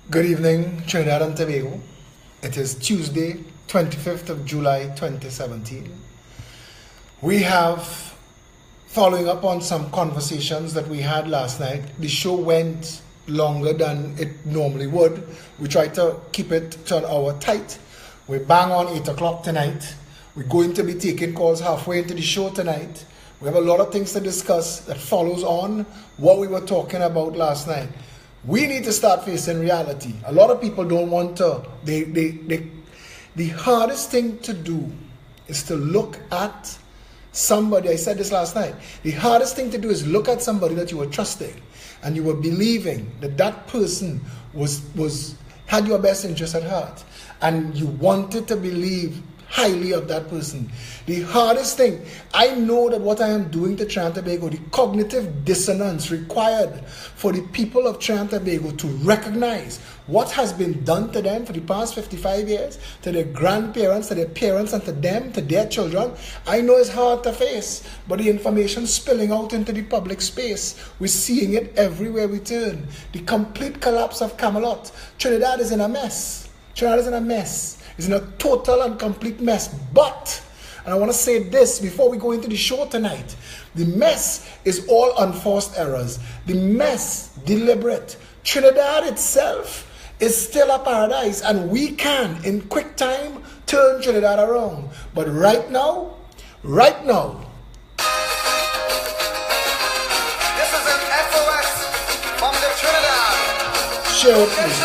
Good evening, Trinidad and Tobago. It is Tuesday, 25th of July, 2017. We have, following up on some conversations that we had last night, the show went longer than it normally would. We tried to keep it to an hour tight. We're bang on 8 o'clock tonight. We're going to be taking calls halfway into the show tonight. We have a lot of things to discuss that follows on what we were talking about last night. We need to start facing reality. A lot of people don't want to. The hardest thing to do is to look at somebody. I said this last night. The hardest thing to do is look at somebody that you were trusting and you were believing that that person had your best interest at heart, and you wanted to believe highly of that person. The hardest thing, I know that what I am doing to Trinidad and Tobago, the cognitive dissonance required for the people of Trinidad and Tobago to recognize what has been done to them for the past 55 years, to their grandparents, to their parents, and to them, to their children. I know it's hard to face, but the information spilling out into the public space, we're seeing it everywhere we turn. The complete collapse of Camelot. Trinidad is in a mess. Trinidad is in a mess. It's in a total and complete mess. But, and I want to say this before we go into the show tonight, the mess is all unforced errors. The mess, deliberate. Trinidad itself is still a paradise, and we can, in quick time, turn Trinidad around. But right now, this is an SOS from the Trinidad. share it please.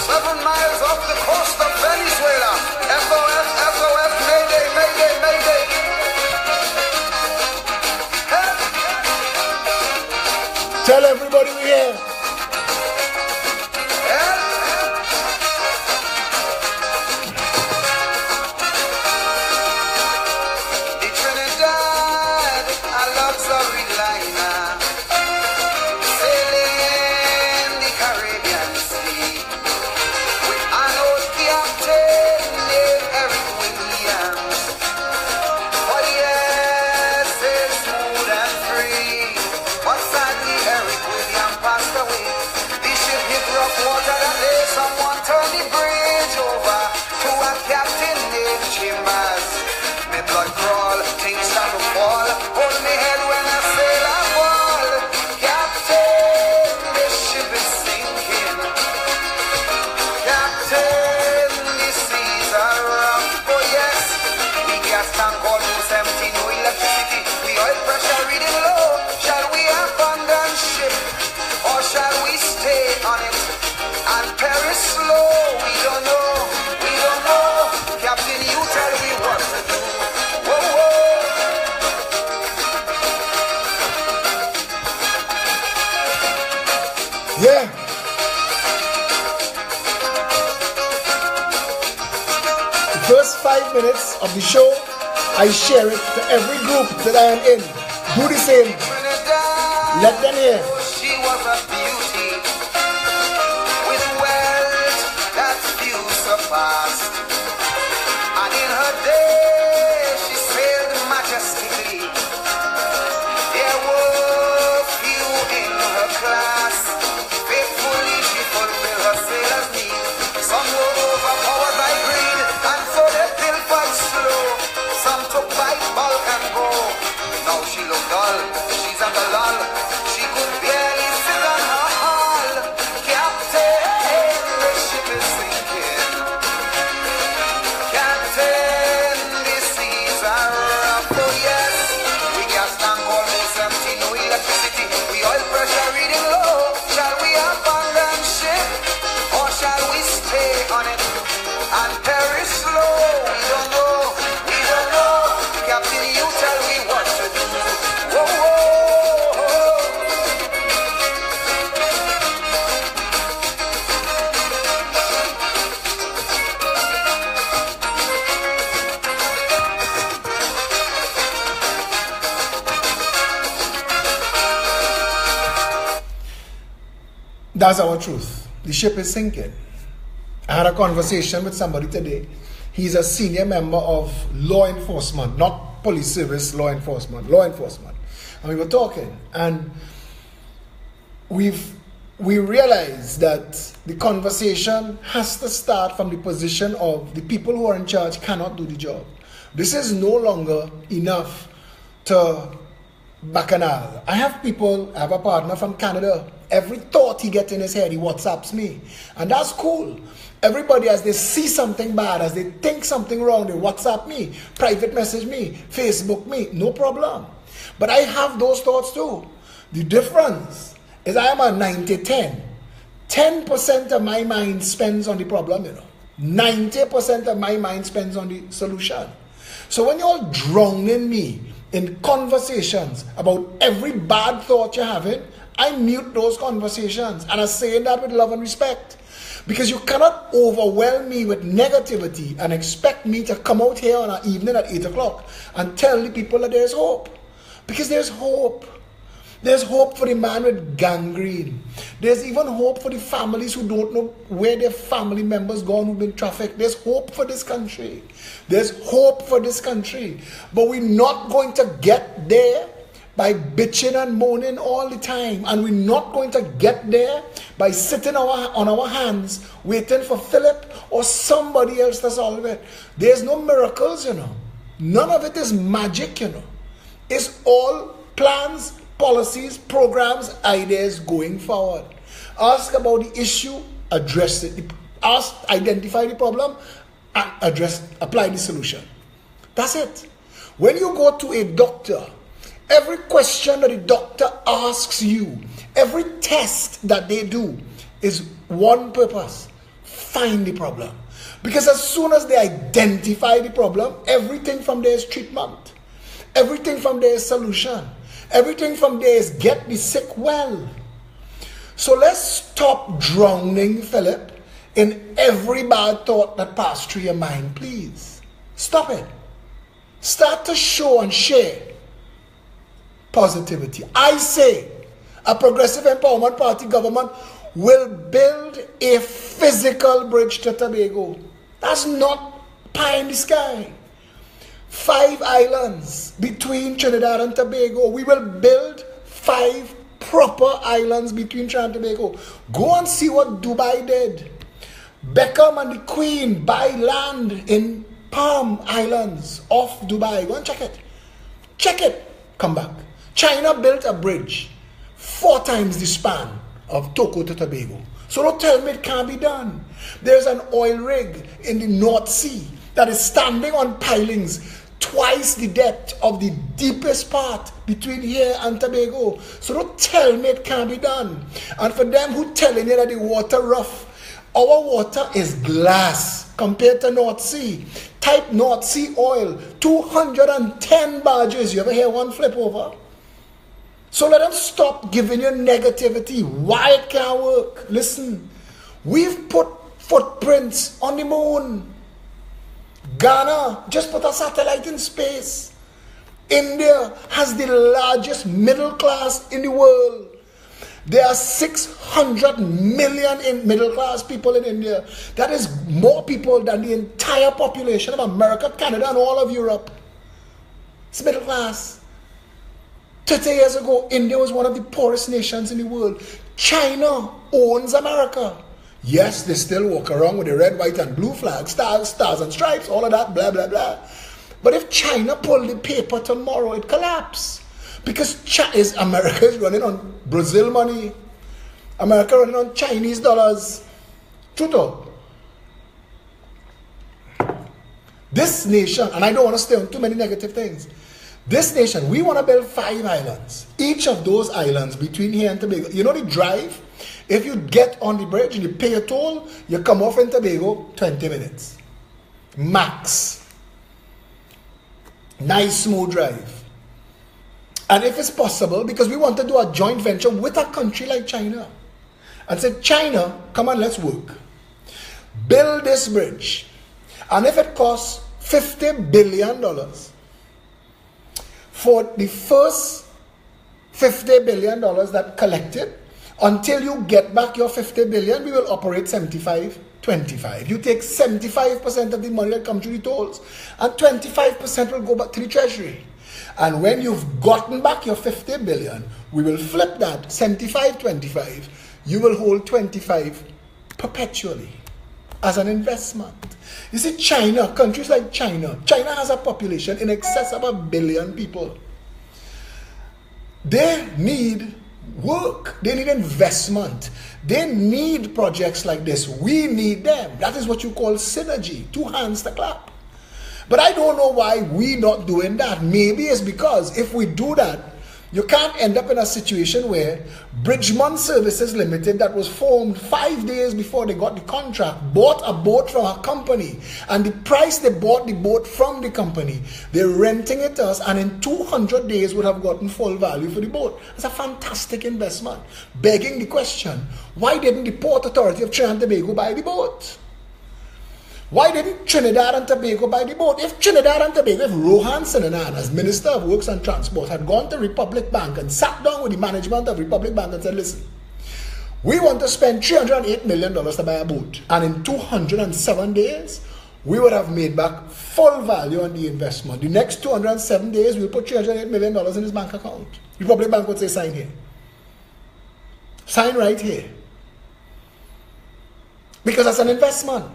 7 miles off the coast of Venezuela. SOS, SOS, Mayday, Mayday, Mayday. Help. Tell everybody we're here. The Trinidad, a luxury liner, sailing the Caribbean Sea. Someone turn the bridge over to a captain named Chambers. Me blood crawl, things start to fall. Hold me head when I sail a ball. Captain, the ship is sinking. Captain, the seas are rough. Oh yes, the gas tank almost empty, no electricity. The oil pressure reading low. Shall we abandon ship or shall we stay on it and perish slow? We don't know, we don't know. Captain, you tell me what to do. Whoa, whoa. Yeah. The first 5 minutes of the show, I share it to every group that I am in. Do the same. Let them hear. She was a beauty with wealth that few surpassed. And in her day, she sailed majestically. There were few in her class. Faithfully, she fulfilled her sailor's need. Some were overpowered by greed, and so they pilfered slow. Some took bite, bulk, and go. Now she looked dull, she's at the lull. She could barely sit on her hull. Captain, the ship is sinking. Captain, the seas are rough. Oh yes, we gas tank almost empty, no electricity. We oil pressure reading low. Shall we abandon ship or shall we stay on it and perish slow? We don't know, we don't know. Captain, you tell me what to do. Whoa, whoa. That's our truth. The ship is sinking. I had a conversation with somebody today. He's a senior member of law enforcement, not police service, law enforcement. And we were talking, and we've we realize that the conversation has to start from the position of the people who are in charge cannot do the job. This is no longer enough to bacchanal. I have a partner from Canada. Every thought he gets in his head, he WhatsApps me. And that's cool. Everybody, as they see something bad, as they think something wrong, they WhatsApp me, private message me, Facebook me, no problem. But I have those thoughts too. The difference is I am a 90-10. 10% of my mind spends on the problem, 90% of my mind spends on the solution. So when you're drowning me in conversations about every bad thought you're having, I mute those conversations, and I'm saying that with love and respect. Because you cannot overwhelm me with negativity and expect me to come out here on an evening at 8 o'clock and tell the people that there's hope. Because there's hope. There's hope for the man with gangrene. There's even hope for the families who don't know where their family members gone who've been trafficked. There's hope for this country. There's hope for this country. But we're not going to get there by bitching and moaning all the time. And we're not going to get there by sitting on our hands waiting for Philip or somebody else to solve it. There's no miracles, None of it is magic, It's all plans, policies, programs, ideas going forward. Ask about the issue, address it. Identify the problem, and apply the solution. That's it. When you go to a doctor, every question that the doctor asks you, every test that they do is one purpose: find the problem. Because as soon as they identify the problem, everything from there is treatment. Everything from there is solution. Everything from there is get the sick well. So let's stop drowning Philip in every bad thought that passed through your mind, please. Stop it. Start to show and share positivity. I say a Progressive Empowerment Party government will build a physical bridge to Tobago. That's not pie in the sky. 5 islands between Trinidad and Tobago. We will build 5 proper islands between Trinidad and Tobago. Go and see what Dubai did. Beckham and the Queen buy land in Palm Islands off Dubai. Go and check it. Check it. Come back. China built a bridge 4 times the span of Togo to Tobago. So don't tell me it can't be done. There's an oil rig in the North Sea that is standing on pilings twice the depth of the deepest part between here and Tobago. So don't tell me it can't be done. And for them who telling you that the water rough, our water is glass compared to North Sea. Type North Sea oil, 210 barges. You ever hear one flip over? So let them stop giving you negativity. Why it can't work? Listen, we've put footprints on the moon. Ghana just put a satellite in space. India has the largest middle class in the world. There are 600 million in middle class people in India. That is more people than the entire population of America, Canada, and all of Europe. It's middle class. 30 years ago, India was one of the poorest nations in the world. China owns America. Yes, they still walk around with the red, white, and blue flag, stars and stripes, all of that, blah, blah, blah. But if China pulled the paper tomorrow, it collapses. Because America is running on Brazil money. America running on Chinese dollars. Truto. This nation, and I don't want to stay on too many negative things. This nation, we want to build 5 islands. Each of those islands between here and Tobago. You know the drive? If you get on the bridge and you pay a toll, you come off in Tobago, 20 minutes. Max. Nice smooth drive. And if it's possible, because we want to do a joint venture with a country like China. And say, China, come on, let's work. Build this bridge. And if it costs $50 billion, for the first $50 billion that collected, until you get back your $50 billion, we will operate 75-25. You take 75% of the money that comes through the tolls, and 25% will go back to the treasury. And when you've gotten back your $50 billion, we will flip that 75-25. you will hold 25 perpetually as an investment. You see, China, countries like China has a population in excess of 1 billion people. They need work. They need investment. They need projects like this. We need them. That is what you call synergy. 2 hands to clap. But I don't know why we not doing that. Maybe it's because if we do that, you can't end up in a situation where Bridgman Services Limited, that was formed 5 days before they got the contract, bought a boat from a company, and the price they bought the boat from the company, they're renting it to us, and in 200 days would have gotten full value for the boat. It's a fantastic investment. Begging the question, why didn't the Port Authority of Trinidad and Tobago buy the boat? Why didn't Trinidad and Tobago buy the boat? If Trinidad and Tobago, if Rohan Sinanan, as Minister of Works and Transport, had gone to Republic Bank and sat down with the management of Republic Bank and said, listen, we want to spend $308 million to buy a boat. And in 207 days, we would have made back full value on the investment. The next 207 days, we'll put $308 million in his bank account. Republic Bank would say, sign here. Sign right here. Because that's an investment.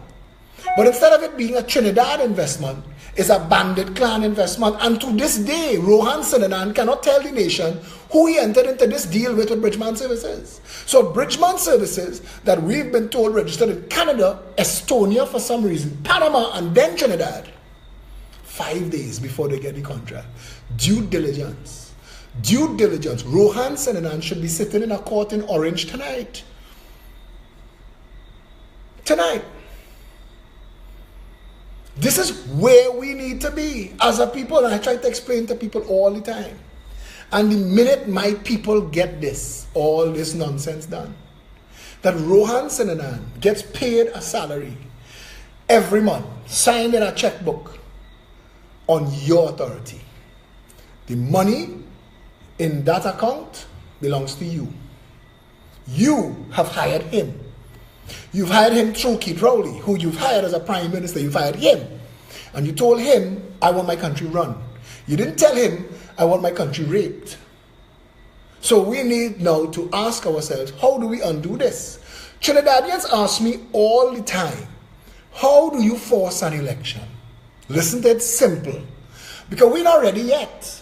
But instead of it being a Trinidad investment, it's a bandit clan investment. And to this day, Rohan Sinanan cannot tell the nation who he entered into this deal with Bridgman Services. So Bridgman Services, that we've been told registered in Canada, Estonia for some reason, Panama, and then Trinidad, 5 days before they get the contract. Due diligence. Due diligence. Rohan Sinanan should be sitting in a court in Orange tonight. Tonight. This is where we need to be as a people, and I try to explain to people all the time. And the minute my people get this, all this nonsense done, that Rohan Sinanan gets paid a salary every month, signed in a checkbook on your authority. The money in that account belongs to you. You have hired him. You've hired him through Keith Rowley, who you've hired as a prime minister. You've hired him. And you told him, I want my country run. You didn't tell him, I want my country raped. So we need now to ask ourselves, how do we undo this? Trinidadians ask me all the time, how do you force an election? Listen to it, simple. Because we're not ready yet.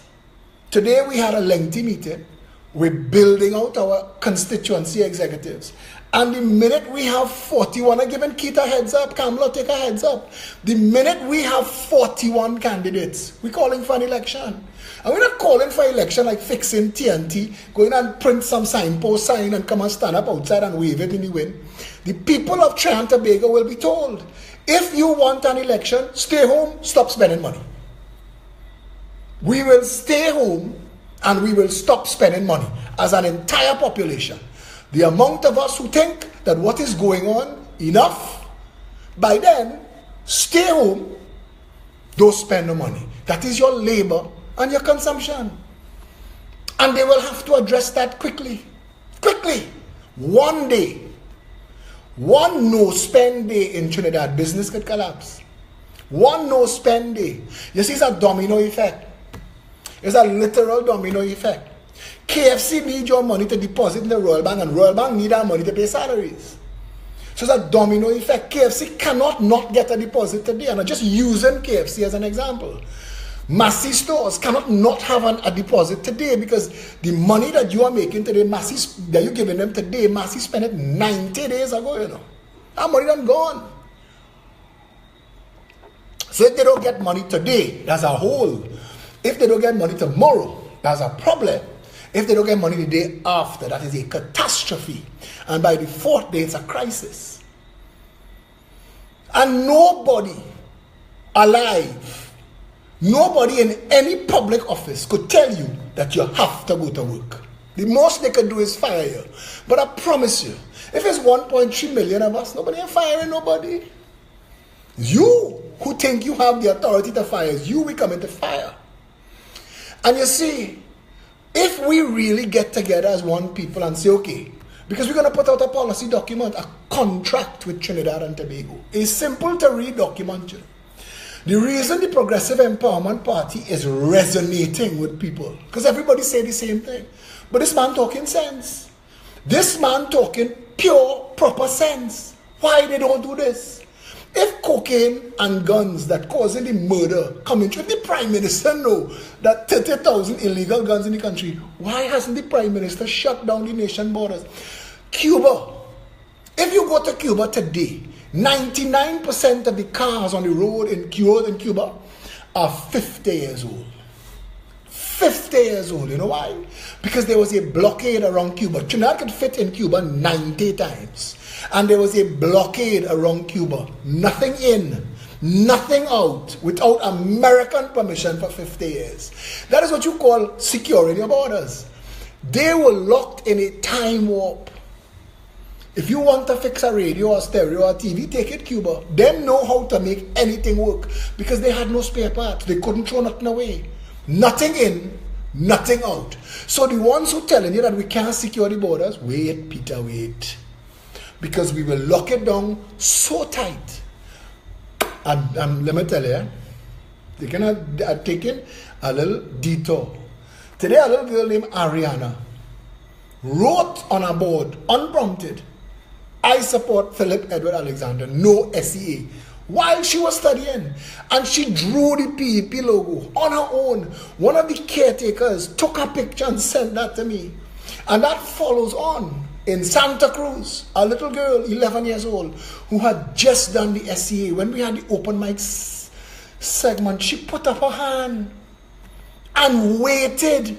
Today we had a lengthy meeting. We're building out our constituency executives. And the minute we have 41, I'm giving Keith a heads up, Kamala take a heads up. The minute we have 41 candidates, we're calling for an election. And we're not calling for election like fixing TNT, going and print some signpost sign and come and stand up outside and wave it in the wind. The people of Trinidad and Tobago will be told, if you want an election, stay home, stop spending money. We will stay home and we will stop spending money as an entire population. The amount of us who think that what is going on, enough, by then, stay home, don't spend no money. That is your labor and your consumption. And they will have to address that quickly. Quickly. One day, one no-spend day in Trinidad, business could collapse. One no-spend day. You see, it's a domino effect. It's a literal domino effect. KFC need your money to deposit in the Royal Bank, and Royal Bank need our money to pay salaries. So it's a domino effect. KFC cannot not get a deposit today. And I'm just using KFC as an example. Massy stores cannot not have a deposit today, because the money that you are making today, Massy, that you're giving them today, Massy spent it 90 days ago, you know. That money done gone. So if they don't get money today, that's a whole. If they don't get money tomorrow, that's a problem. If they don't get money the day after, that is a catastrophe. And by the fourth day, it's a crisis. And nobody alive, nobody in any public office could tell you that you have to go to work. The most they could do is fire you. But I promise you, if it's 1.3 million of us, nobody ain't firing nobody. You who think you have the authority to fire, you we come into fire. And you see, if we really get together as one people and say, okay, because we're going to put out a policy document, a contract with Trinidad and Tobago. It's simple to read document. The reason the Progressive Empowerment Party is resonating with people, because everybody say the same thing. But this man talking sense. This man talking pure, proper sense. Why they don't do this? If cocaine and guns that causing the murder coming through, if the Prime Minister know that 30,000 illegal guns in the country, why hasn't the Prime Minister shut down the nation borders? Cuba. If you go to Cuba today, 99% of the cars on the road in Cuba are 50 years old. 50 years old. You know why? Because there was a blockade around Cuba. Trinidad could fit in Cuba 90 times. And there was a blockade around Cuba. Nothing in, nothing out, without American permission for 50 years. That is what you call securing your borders. They were locked in a time warp. If you want to fix a radio or stereo or TV, take it Cuba. They know how to make anything work because they had no spare parts. They couldn't throw nothing away. Nothing in, nothing out. So the ones who telling you that we can't secure the borders, wait, Peter, wait. Because we will lock it down so tight. And let me tell you, they cannot taken a little detour. Today, a little girl named Ariana wrote on a board, unprompted, I support Philip Edward Alexander, no SEA, while she was studying. And she drew the PEP logo on her own. One of the caretakers took a picture and sent that to me. And that follows on. In Santa Cruz, a little girl, 11 years old, who had just done the SEA. When we had the open mic segment, she put up her hand and waited.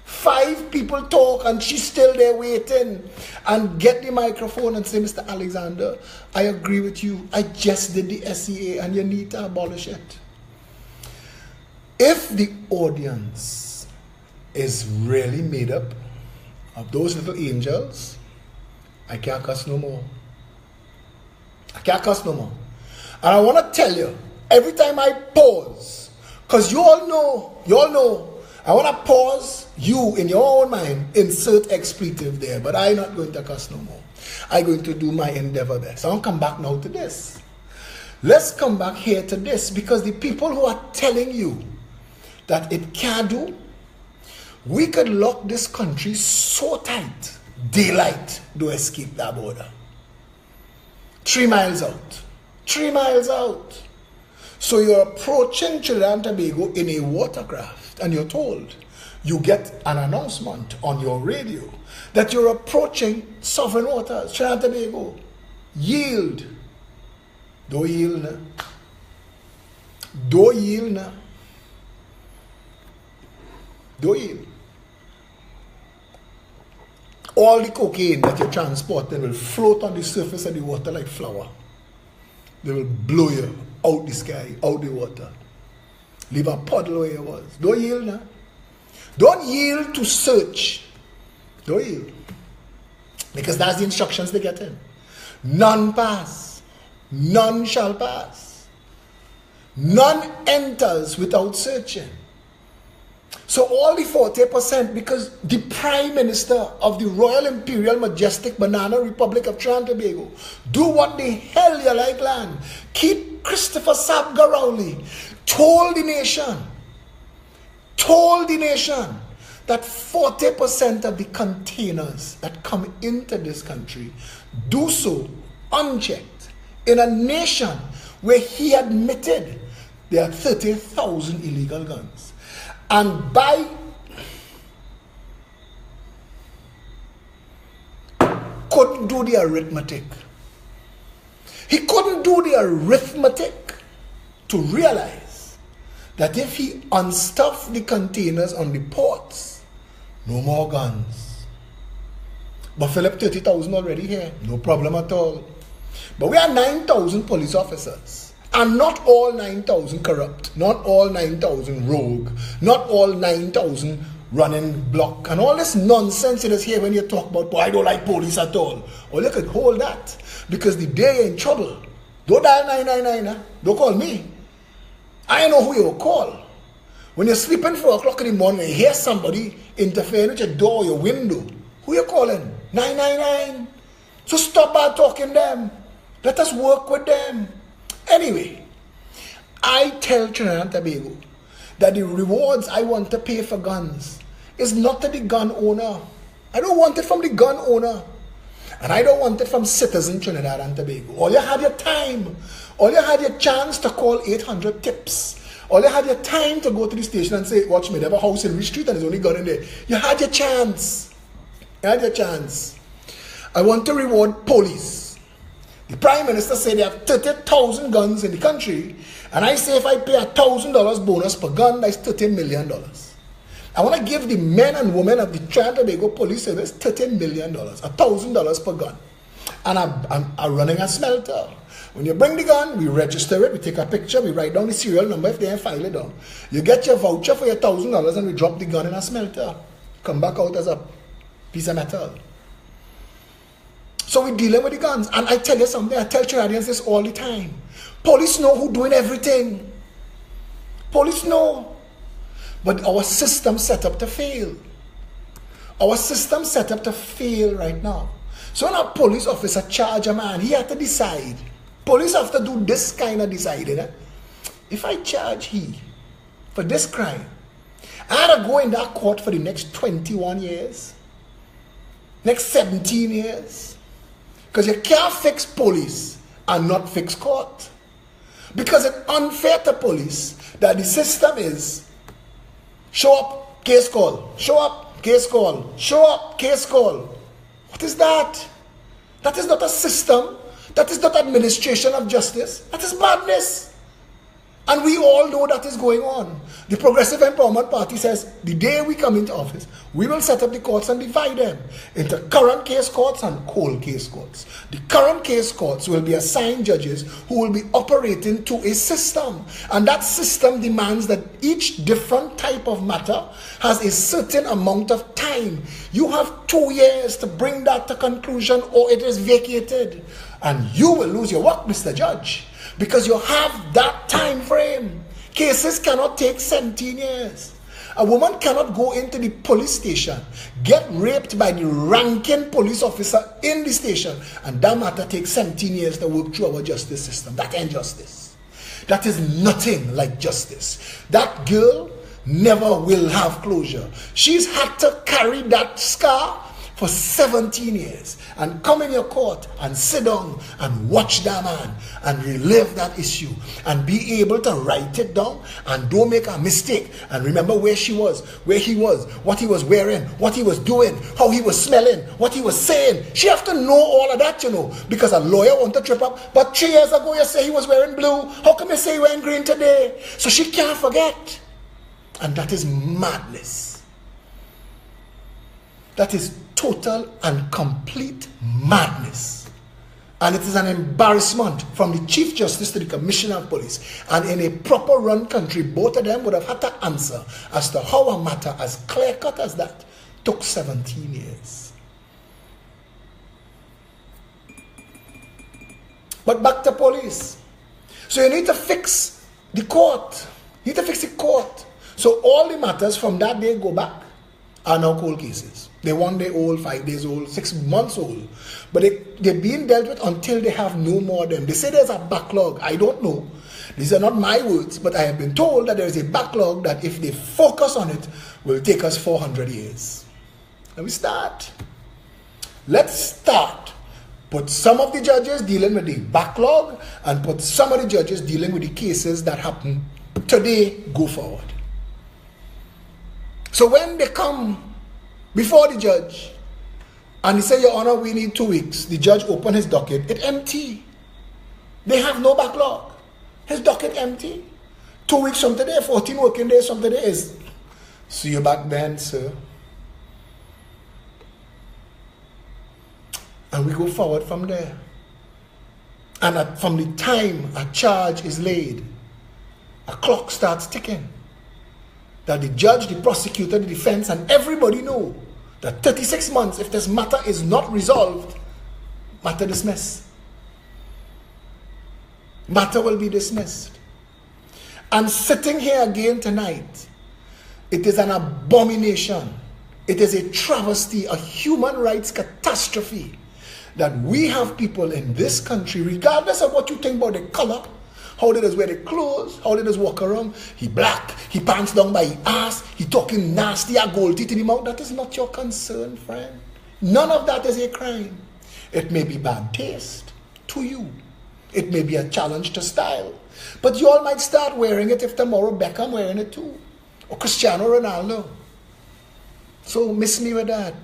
5 people talk and she's still there waiting. And get the microphone and say, Mr. Alexander, I agree with you. I just did the SEA and you need to abolish it. If the audience is really made up of those little angels, I can't cuss no more. I can't cuss no more. And I want to tell you, every time I pause, because you all know, I want to pause, you in your own mind, insert expletive there, but I'm not going to cuss no more. I'm going to do my endeavor best. I want to come back now to this. Let's come back here to this, because the people who are telling you that it can't do, we could lock this country so tight, daylight to escape that border. 3 miles out. 3 miles out. So you're approaching Trinidad and Tobago in a watercraft, and you're told, you get an announcement on your radio that you're approaching sovereign waters, Trinidad and Tobago. Yield. Don't yield now. Don't yield now. Don't yield. All the cocaine that you're transporting will float on the surface of the water like flour. They will blow you out the sky, out the water. Leave a puddle where it was. Don't yield now. Don't yield to search. Don't yield. Because that's the instructions they get in. None pass. None shall pass. None enters without searching. So all the 40%, because the Prime Minister of the Royal Imperial Majestic Banana Republic of Trinidad and Tobago do what the hell you like, land. Keith Christopher Sabgarowly told the nation that 40% of the containers that come into this country do so unchecked in a nation where he admitted there are 30,000 illegal guns. And couldn't do the arithmetic. He couldn't do the arithmetic to realize that if he unstuffed the containers on the ports, no more guns. But Philip, 30,000 already here, no problem at all. But we are 9,000 police officers. And not all 9,000 corrupt, not all 9,000 rogue, not all 9,000 running block, and all this nonsense that is here when you talk about, I don't like police at all. Or look at, hold that, because the day you're in trouble, don't dial 999, don't call me. I know who you'll call. When you're sleeping 4 o'clock in the morning and you hear somebody interfering with your door or your window, who you calling? 999. So stop by talking them. Let us work with them. Anyway, I tell Trinidad and Tobago that the rewards I want to pay for guns is not to the gun owner. I don't want it from the gun owner. And I don't want it from citizen Trinidad and Tobago. All you had your time. All you had your chance to call 800 tips. All you had your time to go to the station and say, watch me, they have a house in Rich Street and there's only gun in there. You had your chance. You had your chance. I want to reward police. The Prime Minister said they have 30,000 guns in the country. And I say if I pay $1,000 bonus per gun, that's $30 million. I want to give the men and women of the Trinidad and Tobago Police Service $30 million, $1,000 per gun. And I'm running a smelter. When you bring the gun, we register it, we take a picture, we write down the serial number if they ain't file it down. You get your voucher for your $1,000 and we drop the gun in a smelter. Come back out as a piece of metal. So we're dealing with the guns. And I tell you something, I tell Trinidadians this all the time. Police know who's doing everything. Police know. But our system set up to fail. Our system set up to fail right now. So when a police officer charge a man, he had to decide. Police have to do this kind of deciding. If I charge he for this crime, I had to go in that court for the next 21 years. Next 17 years. Because you can't fix police and not fix court. Because it's unfair to police that the system is show up, case call. Show up, case call. Show up, case call. What is that? That is not a system. That is not administration of justice. That is madness. And we all know that is going on. The Progressive Empowerment Party says the day we come into office, we will set up the courts and divide them into current case courts and cold case courts. The current case courts will be assigned judges who will be operating to a system. And that system demands that each different type of matter has a certain amount of time. You have 2 years to bring that to conclusion or it is vacated. And you will lose your work, Mr. Judge. Because you have that time frame. Cases cannot take 17 years. A woman cannot go into the police station, get raped by the ranking police officer in the station, and that matter takes 17 years to work through our justice system. That ain't justice. That is nothing like justice. That girl never will have closure. She's had to carry that scar for 17 years and come in your court and sit down and watch that man and relive that issue and be able to write it down and don't make a mistake and remember where she was, where he was, what he was wearing, what he was doing, how he was smelling, what he was saying. She have to know all of that, you know, because a lawyer want to trip up. But 3 years ago you say he was wearing blue. How come you say he wearing green today? So she can't forget. And that is madness. That is total and complete madness. And it is an embarrassment from the Chief Justice to the Commissioner of Police. And in a proper run country, both of them would have had to answer as to how a matter as clear-cut as that took 17 years. But back to police. So you need to fix the court. You need to fix the court. So all the matters from that day go back are now cold cases. They're 1 day old, 5 days old, 6 months old. But they're being dealt with until they have no more of them. They say there's a backlog. I don't know. These are not my words, but I have been told that there is a backlog that if they focus on it, will take us 400 years. Let me start. Let's start. Put some of the judges dealing with the backlog and put some of the judges dealing with the cases that happen today, go forward. So when they come before the judge and he say, Your Honor, we need 2 weeks, the judge open his docket, it's empty. They have no backlog. His docket empty. 2 weeks from today, 14 working days from today is, see you back then, sir. And we go forward from there. And from the time a charge is laid, a clock starts ticking. That the judge, the prosecutor, the defense, and everybody know that 36 months, if this matter is not resolved, matter dismissed. Matter will be dismissed. And sitting here again tonight, it is an abomination. It is a travesty, a human rights catastrophe that we have people in this country, regardless of what you think about the color, how they just wear their clothes, how they just walk around. He black, he pants down by his ass, he talking nasty, a gold teeth in his mouth. That is not your concern, friend. None of that is a crime. It may be bad taste to you. It may be a challenge to style. But you all might start wearing it if tomorrow Beckham wearing it too. Or Cristiano Ronaldo. So miss me with that.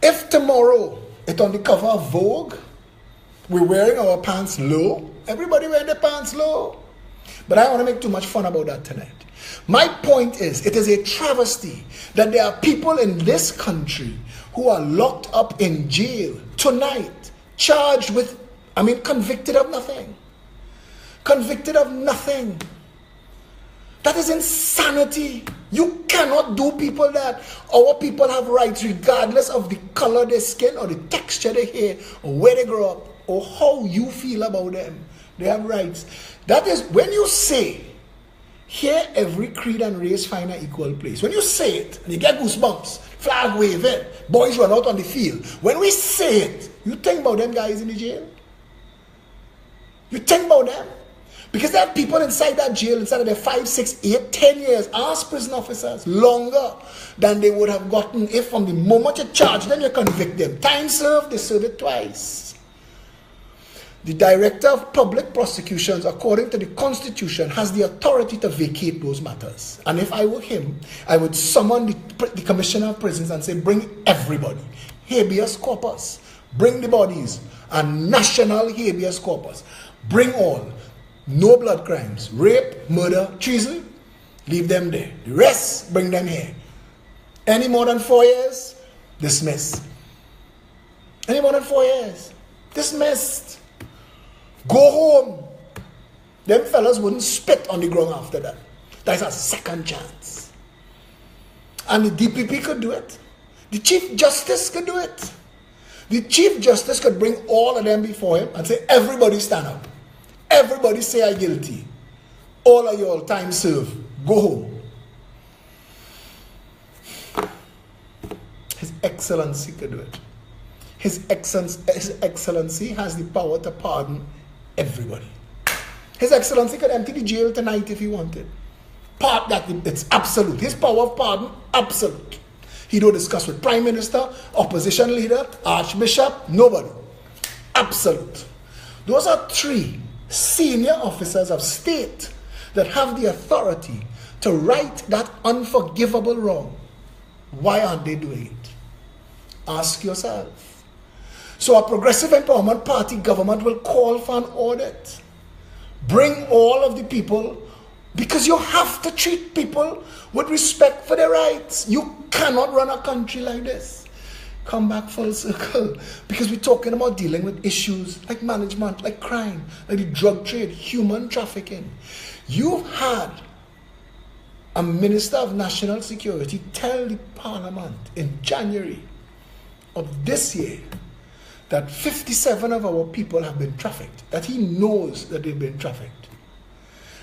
If tomorrow it's on the cover of Vogue, we're wearing our pants low. Everybody wearing their pants low. But I don't want to make too much fun about that tonight. My point is, it is a travesty that there are people in this country who are locked up in jail tonight, charged with, convicted of nothing. Convicted of nothing. That is insanity. You cannot do people that. Our people have rights regardless of the color of their skin or the texture of their hair or where they grow up or how you feel about them. They have rights. That is when you say, here every creed and race find an equal place. When you say it and you get goosebumps, flag waving, boys run out on the field. When we say it, you think about them guys in the jail? You think about them? Because there are people inside that jail, inside of their 5, 6, 8, 10 years, as prison officers, longer than they would have gotten if from the moment you charge them, you convict them. Time served, they serve it twice. The Director of Public Prosecutions, according to the Constitution, has the authority to vacate those matters. And if I were him, I would summon the Commissioner of Prisons and say, bring everybody. Habeas corpus. Bring the bodies. And national habeas corpus. Bring all. No blood crimes. Rape, murder, treason. Leave them there. The rest, bring them here. Any more than 4 years, dismiss. Any more than 4 years, dismissed. Go home. Them fellas wouldn't spit on the ground after that. That's a second chance. And the DPP could do it. The Chief Justice could do it. The Chief Justice could bring all of them before him and say, everybody stand up. Everybody say I guilty. All of y'all time served. Go home. His Excellency could do it. His Excellency has the power to pardon everybody. His Excellency could empty the jail tonight if he wanted. It's absolute. His power of pardon, absolute. He don't discuss with Prime Minister, opposition leader, Archbishop, nobody. Absolute. Those are 3 senior officers of state that have the authority to right that unforgivable wrong. Why aren't they doing it? Ask yourself. So a Progressive Empowerment Party government will call for an audit. Bring all of the people, because you have to treat people with respect for their rights. You cannot run a country like this. Come back full circle, because we're talking about dealing with issues like management, like crime, like the drug trade, human trafficking. You've had a Minister of National Security tell the Parliament in January of this year that 57 of our people have been trafficked, that he knows that they've been trafficked.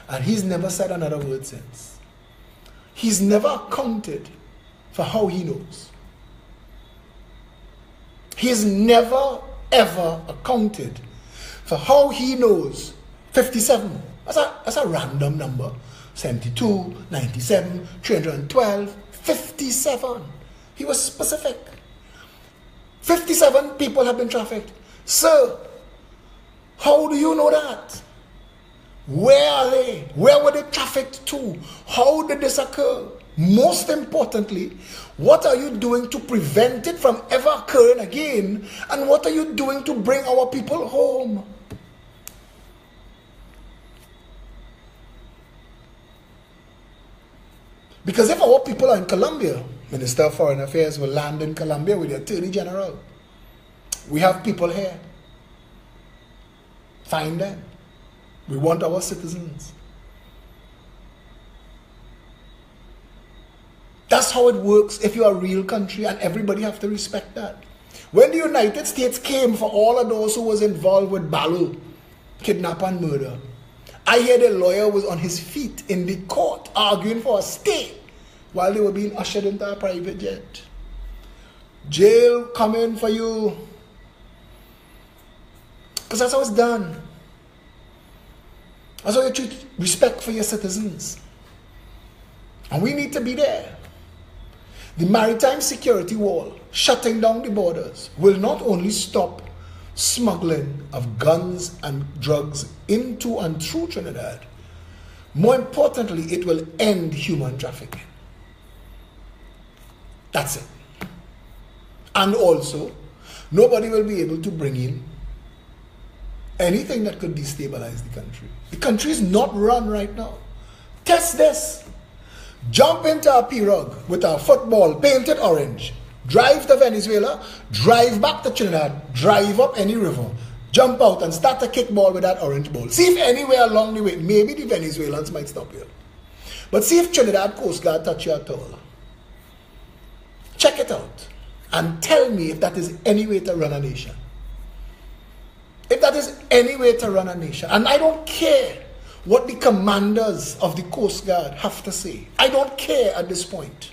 And he's never said another word since. He's never accounted for how he knows. He's never, ever accounted for how he knows 57. That's a random number. 72, 97, 312, 57. He was specific. 57 people have been trafficked. Sir, how do you know that? Where are they? Where were they trafficked to? How did this occur? Most importantly, what are you doing to prevent it from ever occurring again? And what are you doing to bring our people home? Because if our people are in Colombia, Minister of Foreign Affairs will land in Colombia with the Attorney General. We have people here. Find them. We want our citizens. That's how it works if you're a real country, and everybody have to respect that. When the United States came for all of those who was involved with Balu, kidnap and murder, I hear the lawyer was on his feet in the court arguing for a stay while they were being ushered into a private jet. Jail coming for you. Because that's how it's done. That's how you treat respect for your citizens. And we need to be there. The maritime security wall, shutting down the borders, will not only stop smuggling of guns and drugs into and through Trinidad, more importantly, it will end human trafficking. That's it. And also, nobody will be able to bring in anything that could destabilize the country. The country is not run right now. Test this. Jump into a pirogue with a football painted orange. Drive to Venezuela, drive back to Trinidad, drive up any river, jump out and start a kickball with that orange ball. See if anywhere along the way, maybe the Venezuelans might stop you. But see if Trinidad Coast Guard touch you at all. Check it out and tell me if that is any way to run a nation. If that is any way to run a nation. And I don't care what the commanders of the Coast Guard have to say. I don't care at this point.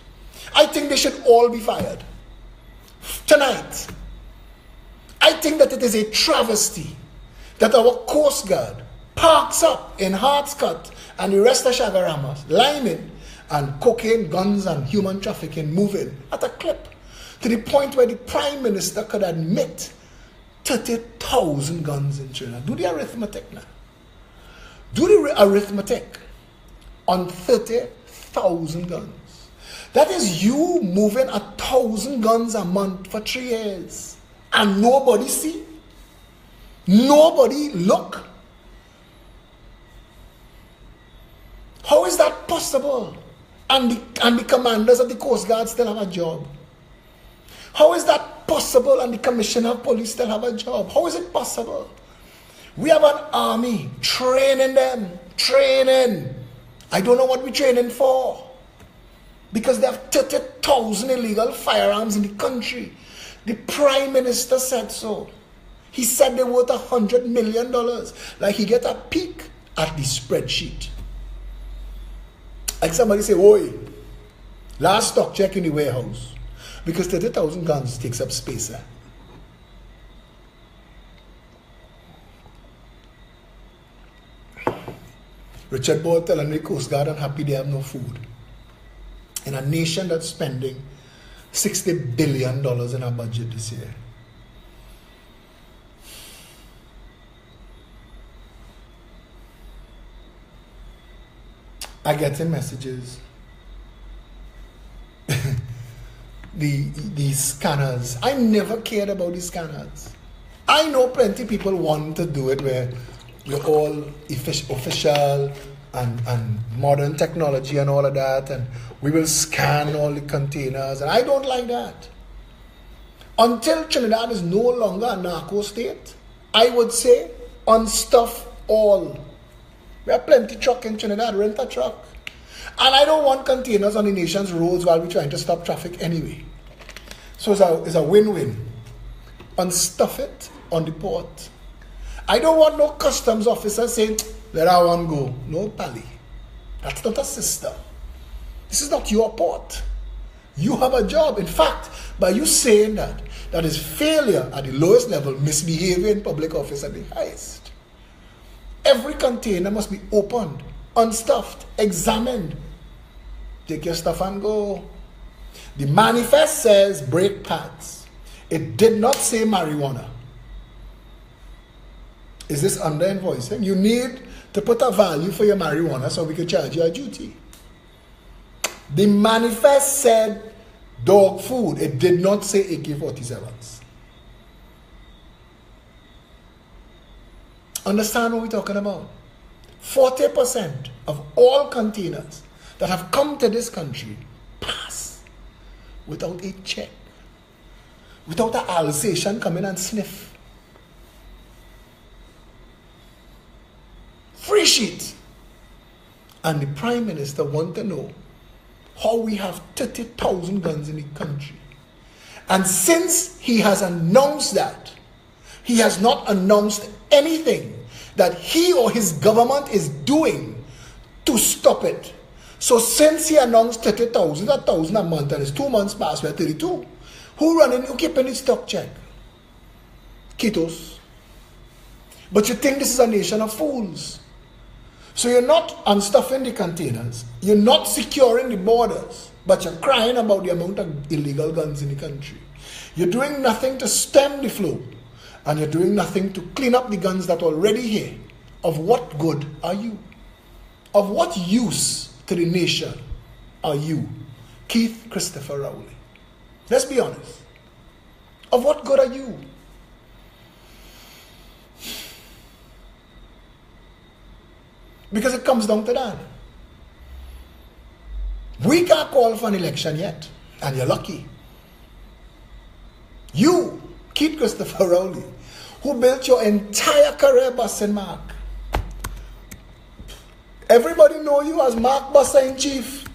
I think they should all be fired. Tonight, I think that it is a travesty that our Coast Guard parks up in Hartscut and the rest of Shagaramas, lining and cocaine, guns and human trafficking moving at a clip to the point where the Prime Minister could admit 30,000 guns in Trinidad. Do the arithmetic now. Do the arithmetic on 30,000 guns. That is you moving 1,000 guns a month for 3 years. And nobody see. Nobody look. How is that possible? And the commanders of the Coast Guard still have a job. How is that possible and the Commissioner of Police still have a job? How is it possible? We have an army training them. Training. I don't know what we're training for. Because they have 30,000 illegal firearms in the country. The Prime Minister said so. He said they're worth $100 million. Like he get a peek at the spreadsheet. Like somebody say, oi, last stock check in the warehouse. Because 30,000 guns takes up space. Richard Ball telling the Coast Guard unhappy they have no food. In a nation that's spending $60 billion in our budget this year. I get in messages. the scanners. I never cared about the scanners. I know plenty people want to do it where we're all official and modern technology and all of that, and we will scan all the containers, and I don't like that. Until Trinidad is no longer a narco state, I would say unstuff all. We have plenty truck in Trinidad, rent a truck. And I don't want containers on the nation's roads while we're trying to stop traffic anyway. So it's a win-win. Unstuff it on the port. I don't want no customs officer saying, let our one go. No, Pally. That's not a system. This is not your port. You have a job. In fact, by you saying that, that is failure at the lowest level, misbehavior in public office at the highest. Every container must be opened, unstuffed, examined. Take your stuff and go. The manifest says brake pads. It did not say marijuana. Is this under invoicing? You need to put a value for your marijuana so we can charge you a duty. The manifest said dog food. It did not say AK-47s. Understand what we're talking about? 40% of all containers that have come to this country pass without a check, without an Alsatian come in and sniff. Free sheet. And the Prime Minister want to know how we have 30,000 guns in the country. And since he has announced that, he has not announced anything that he or his government is doing to stop it. So since he announced 30,000, 1,000 a month, and it's 2 months past, we're 32. Who keeping his stock check? Kitos. But you think this is a nation of fools. So you're not unstuffing the containers, you're not securing the borders, but you're crying about the amount of illegal guns in the country. You're doing nothing to stem the flow, and you're doing nothing to clean up the guns that are already here. Of what good are you? Of what use to the nation are you, Keith Christopher Rowley? Let's be honest. Of what good are you? Because it comes down to that. We can't call for an election yet, and you're lucky. You, Keith Christopher Rowley, who built your entire career busting Mark. Everybody know you as Mark Busser in Chief.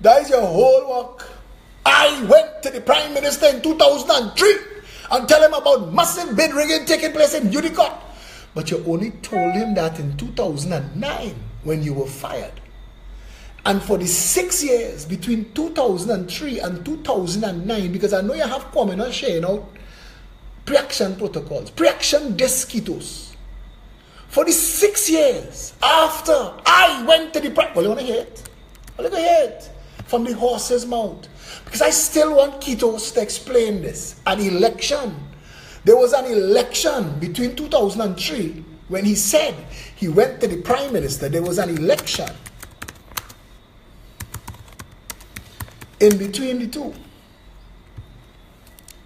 That is your whole work. I went to the Prime Minister in 2003 and tell him about massive bid rigging taking place in Unicott. But you only told him that in 2009 when you were fired. And for the 6 years between 2003 and 2009, because I know you have commoners sharing out pre-action protocols, pre-action desquitos. For the 6 years after I went to the prime, well, you want to hear it? Well, you want to hear it from the horse's mouth. Because I still want Kitos to explain this. An election. There was an election between 2003 when he said he went to the Prime Minister. There was an election in between the two.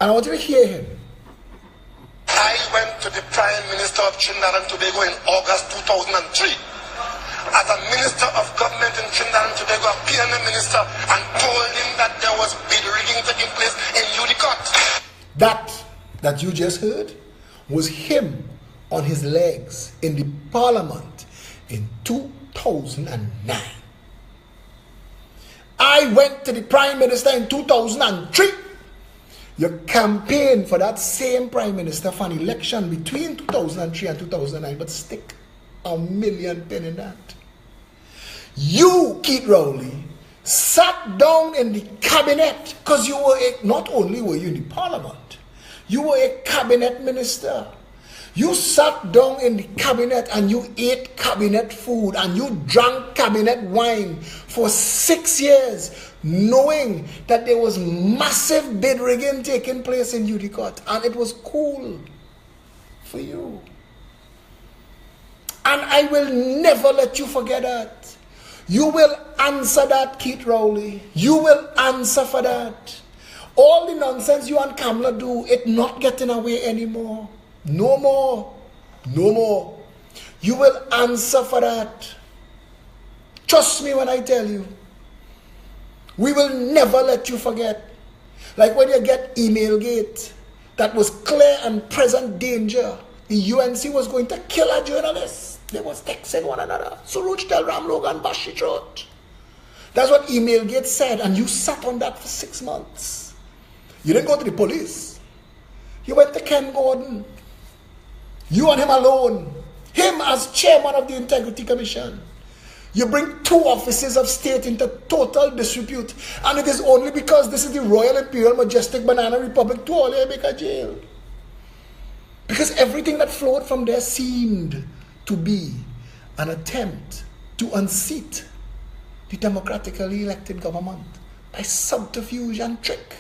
And I want you to hear him. I went to the Prime Minister of Trinidad and Tobago in August 2003 as a Minister of Government in Trinidad and Tobago, a PNM Minister, and told him that there was bid rigging taking place in Unicott. That you just heard was him on his legs in the Parliament in 2009. I went to the Prime Minister in 2003. Your campaign for that same Prime Minister for an election between 2003 and 2009, but stick $1 million pen in that. You, Keith Rowley, sat down in the cabinet because you were not only were you in the Parliament, you were a cabinet minister. You sat down in the cabinet and you ate cabinet food and you drank cabinet wine for 6 years, knowing that there was massive bid rigging taking place in Unicott, and it was cool for you. And I will never let you forget that. You will answer that, Keith Rowley. You will answer for that. All the nonsense you and Kamala do, it not getting away anymore. No more. No more. You will answer for that. Trust me when I tell you. We will never let you forget. Like when you get email gate, that was clear and present danger. The UNC was going to kill a journalist. They was texting one another. Suruj tell Ram Logan bash your throat. That's what email gate said, and you sat on that for 6 months. You didn't go to the police. You went to Ken Gordon. You and him alone. Him as chairman of the Integrity Commission. You bring 2 offices of state into total disrepute. And it is only because this is the Royal Imperial Majestic Banana Republic to all Ebeka jail. Because everything that flowed from there seemed to be an attempt to unseat the democratically elected government by subterfuge and trick.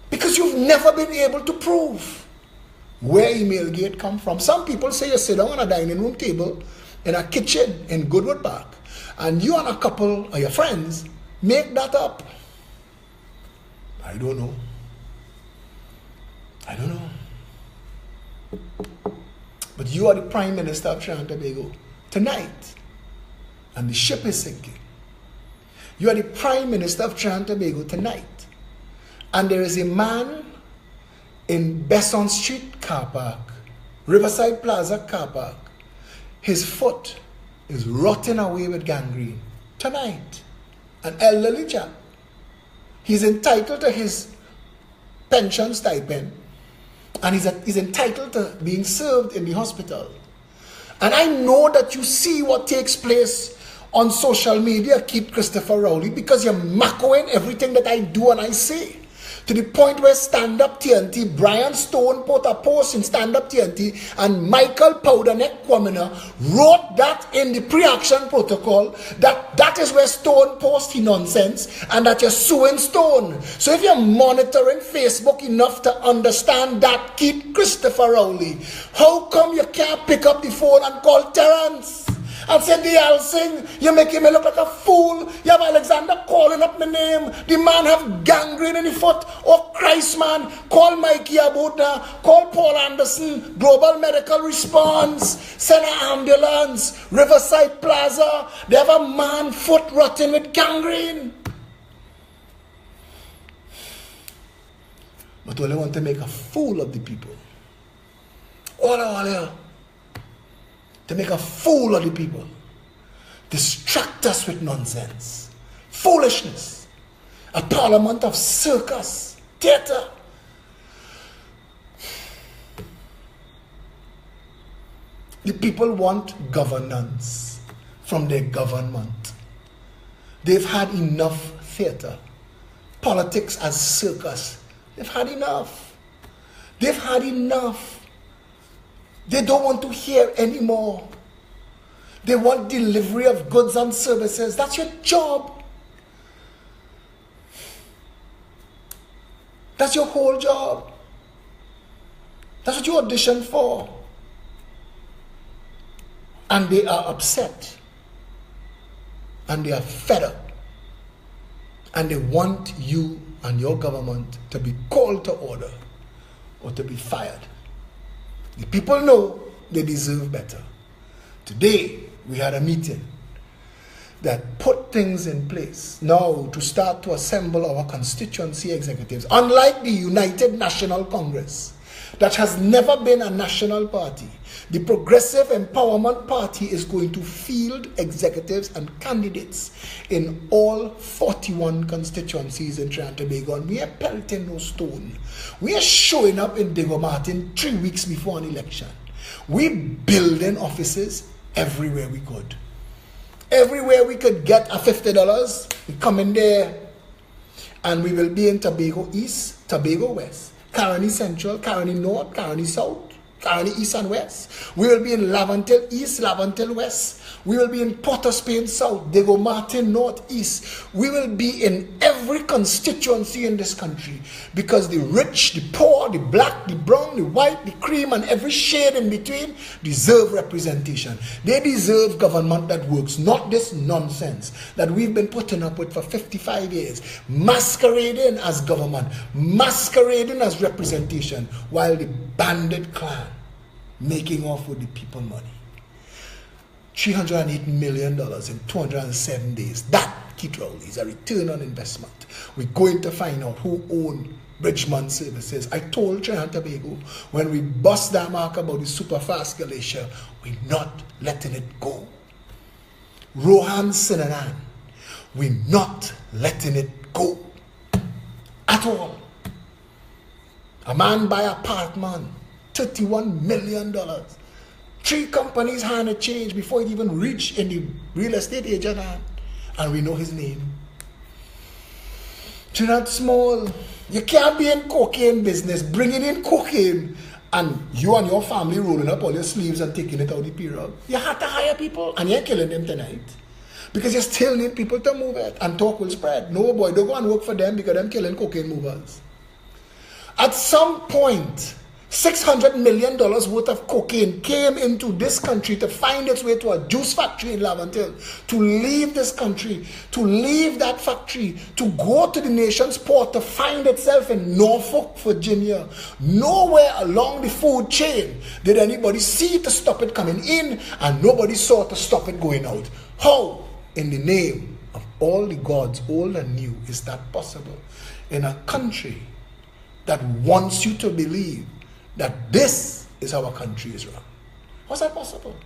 Because you've never been able to prove where Emailgate come from. Some people say you sit down on a dining room table in a kitchen in Goodwood Park and you and a couple of your friends make that up. I don't know. I don't know. But you are the Prime Minister of Trinidad and Tobago tonight, and the ship is sinking. You are the Prime Minister of Trinidad and Tobago tonight, and there is a man in Besson Street car park, Riverside Plaza car park. His foot is rotting away with gangrene tonight. An elderly chap. He's entitled to his pension stipend, and he's entitled to being served in the hospital. And I know that you see what takes place on social media, Keith Christopher Rowley, because you're macroing everything that I do and I say. To the point where Stand Up TNT, Brian Stone put a post in Stand Up TNT, and Michael Powderneck Kwamina wrote that in the pre-action protocol, that is where Stone posts nonsense, and that you're suing Stone. So if you're monitoring Facebook enough to understand that, Keith Christopher Rowley, how come you can't pick up the phone and call Terrence and say, DL Singh, you're making me look like a fool. You have Alexander calling up my name. The man have gangrene in the foot. Oh Christ, man. Call Mikey Abudna. Call Paul Anderson. Global Medical Response. Send an ambulance. Riverside Plaza. They have a man foot rotting with gangrene. But all they want to make a fool of the people. All here. To make a fool of the people. Distract us with nonsense. Foolishness. A parliament of circus. Theater. The people want governance from their government. They've had enough theater. Politics as circus. They've had enough. They've had enough. They don't want to hear anymore. They want delivery of goods and services. That's your job. That's your whole job. That's what you auditioned for. And they are upset. And they are fed up. And they want you and your government to be called to order or to be fired. The people know they deserve better. Today, we had a meeting that put things in place now to start to assemble our constituency executives. Unlike the United National Congress, that has never been a national party, the Progressive Empowerment Party is going to field executives and candidates in all 41 constituencies in Trinidad and Tobago. And we are pelting no stone. We are showing up in Diego Martin 3 weeks before an election. We're building offices everywhere we could. Everywhere we could get a $50, we come in there, and we will be in Tobago East, Tobago West, Caroni Central, Caroni North, Caroni South, Caroni East and West. We will be in Laventille East, Laventille West. We will be in Port of Spain South, Diego Martin North East. We will be in every constituency in this country, because the rich, the poor, the black, the brown, the white, the cream, and every shade in between deserve representation. They deserve government that works, not this nonsense that we've been putting up with for 55 years, masquerading as government, masquerading as representation, while the bandit clan making off with the people money. $308 million in 207 days. That, Keith Rowley, is a return on investment. We're going to find out who owned Bridgman Services. I told Trinidad and Tobago, when we bust that mark about the super fast glacier, we're not letting it go. Rohan Sinanan, we're not letting it go. At all. A man buy an apartment, $31 million. 3 companies hand a change before it even reached in the real estate agent hand. And we know his name. Trinidad small. You can't be in cocaine business, bringing in cocaine, and you and your family rolling up all your sleeves and taking it out the period. You have to hire people, and you're killing them tonight. Because you still need people to move it, and talk will spread. No boy, don't go and work for them, because they're killing cocaine movers. At some point, $600 million worth of cocaine came into this country to find its way to a juice factory in Laventille, to leave this country, to leave that factory, to go to the nation's port, to find itself in Norfolk, Virginia. Nowhere along the food chain did anybody see to stop it coming in, and nobody saw to stop it going out. How, in the name of all the gods, old and new, is that possible? In a country that wants you to believe that this is how our country is run. How's that possible?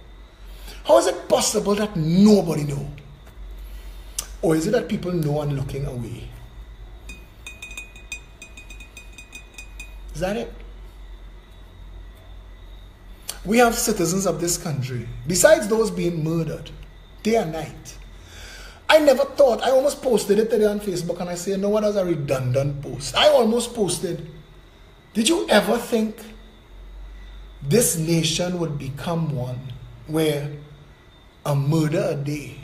How is it possible that nobody knows? Or is it that people know and looking away? Is that it? We have citizens of this country, besides those being murdered day and night, I never thought, I almost posted it today on Facebook, and I say, you know what, that's a redundant post. I almost posted, did you ever think this nation would become one where a murder a day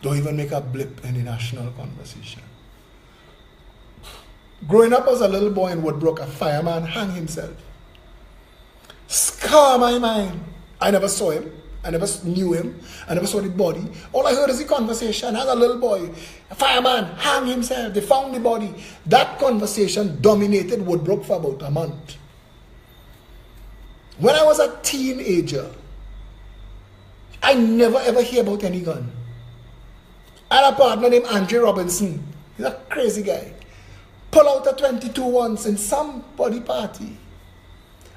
don't even make a blip in the national conversation? Growing up as a little boy in Woodbrook, a fireman hung himself. Scar my mind. I never saw him. I never knew him. I never saw the body. All I heard is the conversation. As a little boy, a fireman hung himself. They found the body. That conversation dominated Woodbrook for about a month. When I was a teenager, I never ever hear about any gun. I had a partner named Andre Robinson. He's a crazy guy. Pull out a 22 once in some body party.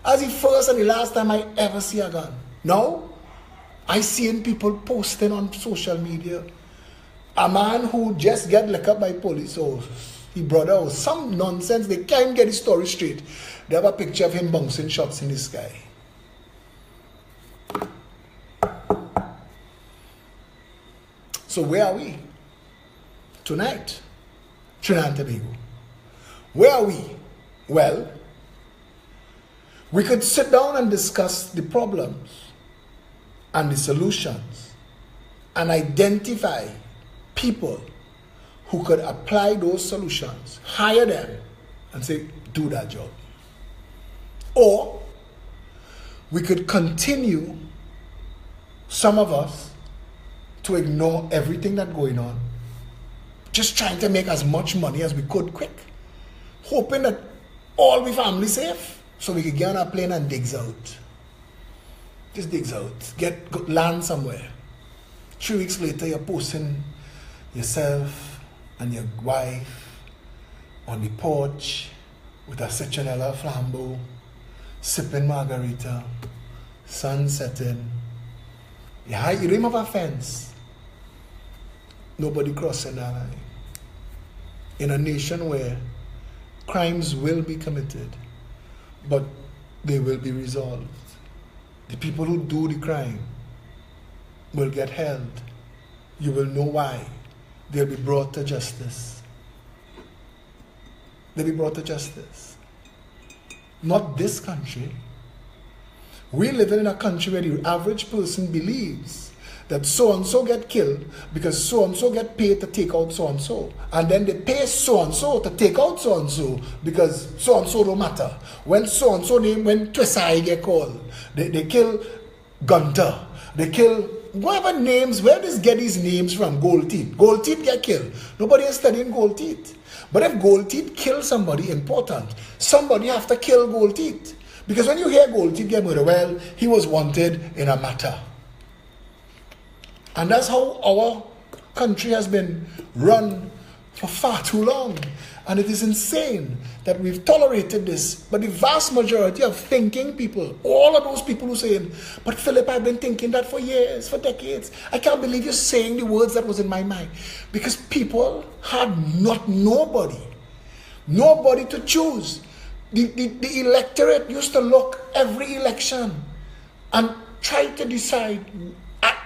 As the first and the last time I ever see a gun. Now, I seen people posting on social media. A man who just get locked up by police, or his brother, or some nonsense. They can't get the story straight. They have a picture of him bouncing shots in the sky. So where are we? Tonight, Trinidad and Tobago. Where are we? Well, we could sit down and discuss the problems and the solutions and identify people who could apply those solutions, hire them and say, do that job. Or we could continue, some of us, to ignore everything that's going on, just trying to make as much money as we could quick, hoping that all we family safe, so we could get on a plane and digs out. Just digs out. Get land somewhere. 3 weeks later, you're posting yourself and your wife on the porch with a citronella flambeau, sipping margarita, sun setting. You don't even have a fence. Nobody crossing that line. In a nation where crimes will be committed, but they will be resolved. The people who do the crime will get held. You will know why. They'll be brought to justice. They'll be brought to justice. Not this country. We live in a country where the average person believes that so-and-so get killed because so-and-so get paid to take out so-and-so. And then they pay so-and-so to take out so-and-so because so-and-so don't matter. When so-and-so name, when Twisai get called, they kill Gunter. They kill whatever names, where does get these names from? Gold Teeth. Gold Teeth get killed. Nobody is studying Gold Teeth. But if Gold Teeth kill somebody important, somebody have to kill Gold Teeth. Because when you hear Gold Teeth get murdered, well, he was wanted in a matter. And that's how our country has been run for far too long. And it is insane that we've tolerated this. But the vast majority of thinking people, all of those people who saying, but Philip, I've been thinking that for years, for decades. I can't believe you're saying the words that was in my mind. Because people had nobody to choose. The electorate used to look every election and try to decide.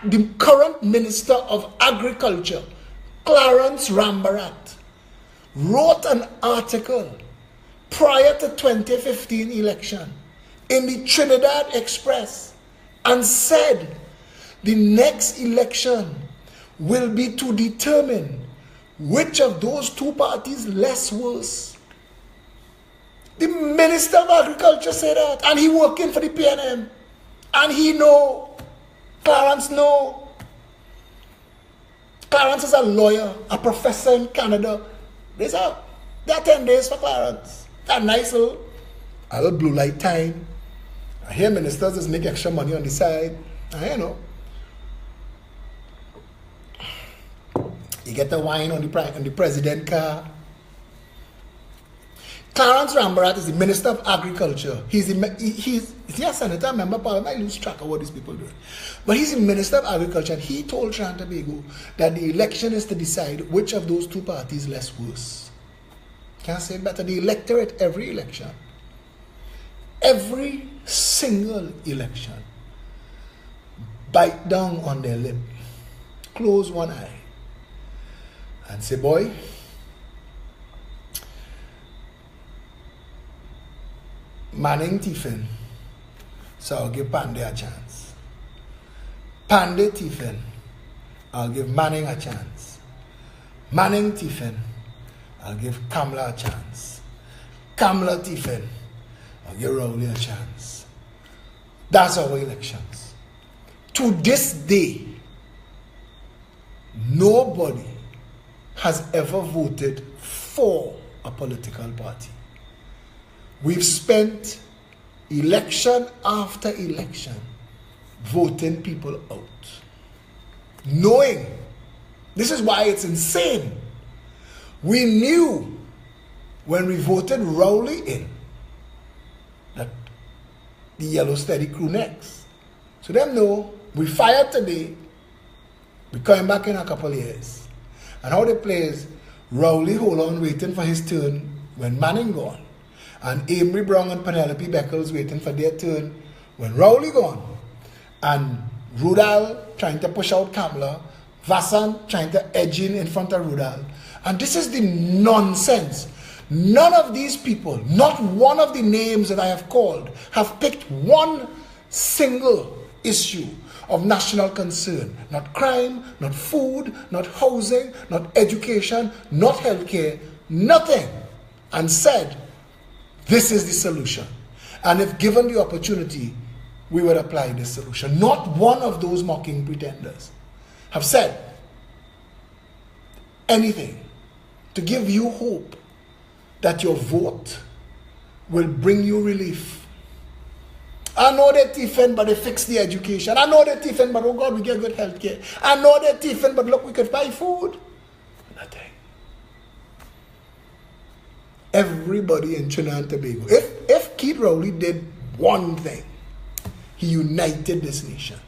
The current Minister of Agriculture, Clarence Rambarat, wrote an article prior to 2015 election in the Trinidad Express and said the next election will be to determine which of those two parties less worse. The Minister of Agriculture said that, and he working for the PNM, and he know. Clarence know. Clarence is a lawyer, a professor in Canada. There are 10 days for Clarence. That nice little blue light time. I hear ministers just make extra money on the side. I know. You get the wine on the president car. Clarence Rambarat is the Minister of Agriculture. He's a senator, member of parliament. I lose track of what these people do. But he's the Minister of Agriculture, and he told Trinidad and Tobago that the election is to decide which of those two parties is less worse. Can't say it better. The electorate, every election, every single election, bite down on their lip close one eye and say, boy, Manning Tiffin, so I'll give Pandey a chance. Pandey Tiffin, I'll give Manning a chance. Manning Tiffin, I'll give Kamala a chance. Kamala Tiffin, I'll give Rowley a chance. That's our elections. To this day, nobody has ever voted for a political party. We've spent election after election voting people out. Knowing, this is why it's insane. We knew when we voted Rowley in that the yellow steady crew next. So them know we fired today, we're coming back in a couple of years. And how they play is Rowley hold on waiting for his turn when Manning gone. And Amory Brown and Penelope Beckles waiting for their turn when Rowley gone. And Rudall trying to push out Kamala, Vassan trying to edge in front of Rudall. And this is the nonsense. None of these people, not one of the names that I have called, have picked one single issue of national concern. Not crime, not food, not housing, not education, not healthcare, nothing. And said, this is the solution. And if given the opportunity, we would apply this solution. Not one of those mocking pretenders have said anything to give you hope that your vote will bring you relief. I know they're tiffin, but they fix the education. I know they're tiffin, but oh God, we get good health care. I know they're tiffin, but look, we could buy food. Nothing. Everybody in Trinidad and Tobago. If Keith Rowley did one thing, he united this nation.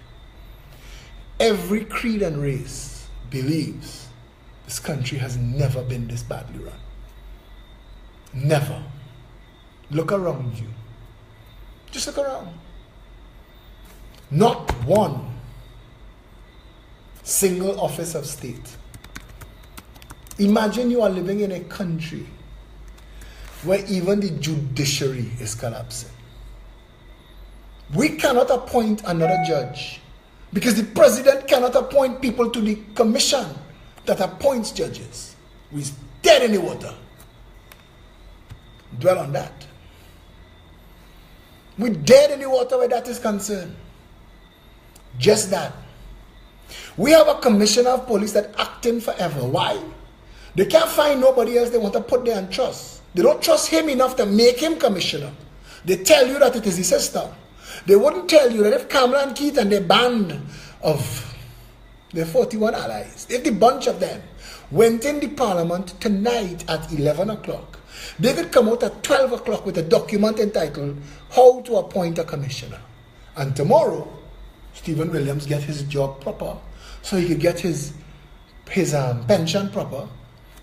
Every creed and race believes this country has never been this badly run. Never. Look around you. Just look around. Not one single office of state. Imagine you are living in a country where even the judiciary is collapsing. We cannot appoint another judge because the president cannot appoint people to the commission that appoints judges. We're dead in the water. Dwell on that. We're dead in the water where that is concerned. Just that. We have a commissioner of police that acting forever. Why? They can't find nobody else they want to put there and trust. They don't trust him enough to make him commissioner. They tell you that it is the system. They wouldn't tell you that if Kamala and Keith and their band of their 41 allies, if the bunch of them went in the parliament tonight at 11 o'clock, they could come out at 12 o'clock with a document entitled How to Appoint a Commissioner. And tomorrow, Stephen Williams get his job proper so he could get his pension proper,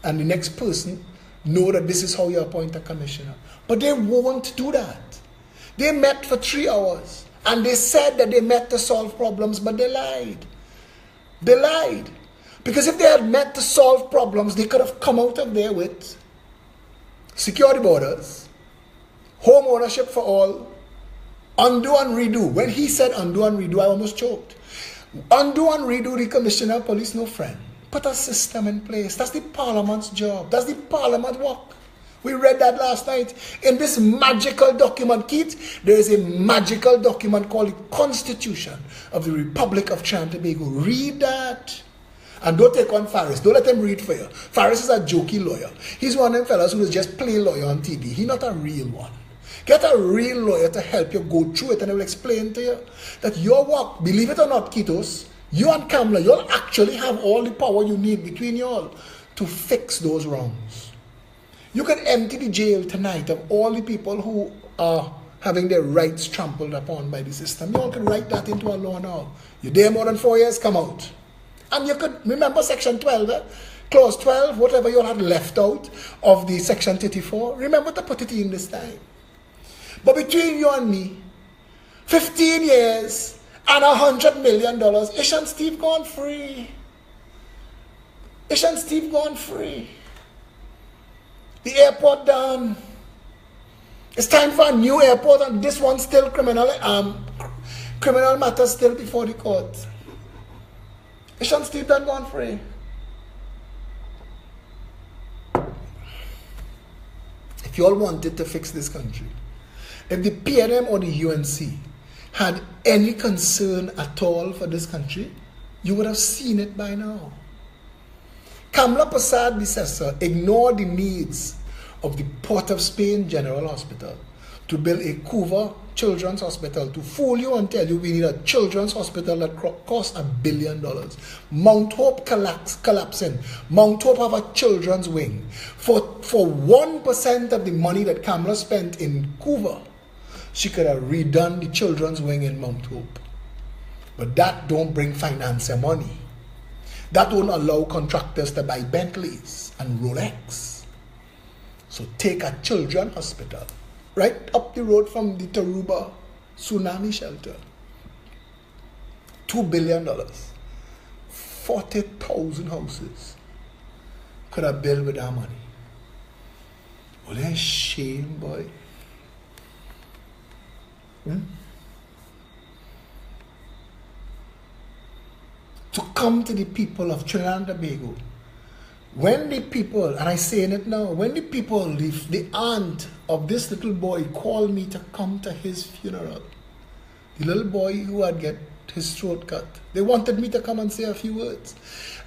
and the next person know that this is how you appoint a commissioner. But they won't do that. They met for 3 hours and they said that they met to solve problems, but they lied. They lied. Because if they had met to solve problems, they could have come out of there with security borders, home ownership for all, undo and redo. When he said undo and redo, I almost choked. Undo and redo the commissioner of police, no friend. Put a system in place. That's the parliament's job. That's the parliament work. We read that last night. In this magical document, Keith, there is a magical document called the Constitution of the Republic of Trinidad and Tobago. Read that. And don't take on Faris. Don't let him read for you. Faris is a jokey lawyer. He's one of them fellas who is just plain lawyer on TV. He's not a real one. Get a real lawyer to help you go through it, and they will explain to you that your work, believe it or not, Kitos, you and Kamala, you'll actually have all the power you need between you all to fix those wrongs. You can empty the jail tonight of all the people who are having their rights trampled upon by the system. You all can write that into a law now. You're there more than 4 years, come out. And you could remember section 12, clause 12, whatever you all had left out of the section 34. Remember to put it in this time. But between you and me, 15 years and $100 million, Ishan Steve gone free. Ishan Steve gone free. The airport done. It's time for a new airport, and this one still criminal matters still before the court. Ishan Steve done gone free. If you all wanted to fix this country, if the PNM or the UNC had any concern at all for this country, you would have seen it by now. Kamla Prasad Bisesa ignored the needs of the Port of Spain General Hospital to build a Cuba Children's Hospital, to fool you and tell you we need a children's hospital that costs $1 billion. Mount Hope collapsing. Mount Hope have a children's wing. For 1% of the money that Kamala spent in Cuba, she could have redone the children's wing in Mount Hope. But that don't bring financier money. That don't allow contractors to buy Bentleys and Rolex. So take a children's hospital right up the road from the Taruba tsunami shelter. $2 billion. 40,000 houses could have built with that money. What a shame, boy. To come to the people of Trinidad and Tobago, when the people, and I saying it now, when the people, the aunt of this little boy called me to come to his funeral, the little boy who had get his throat cut, they wanted me to come and say a few words.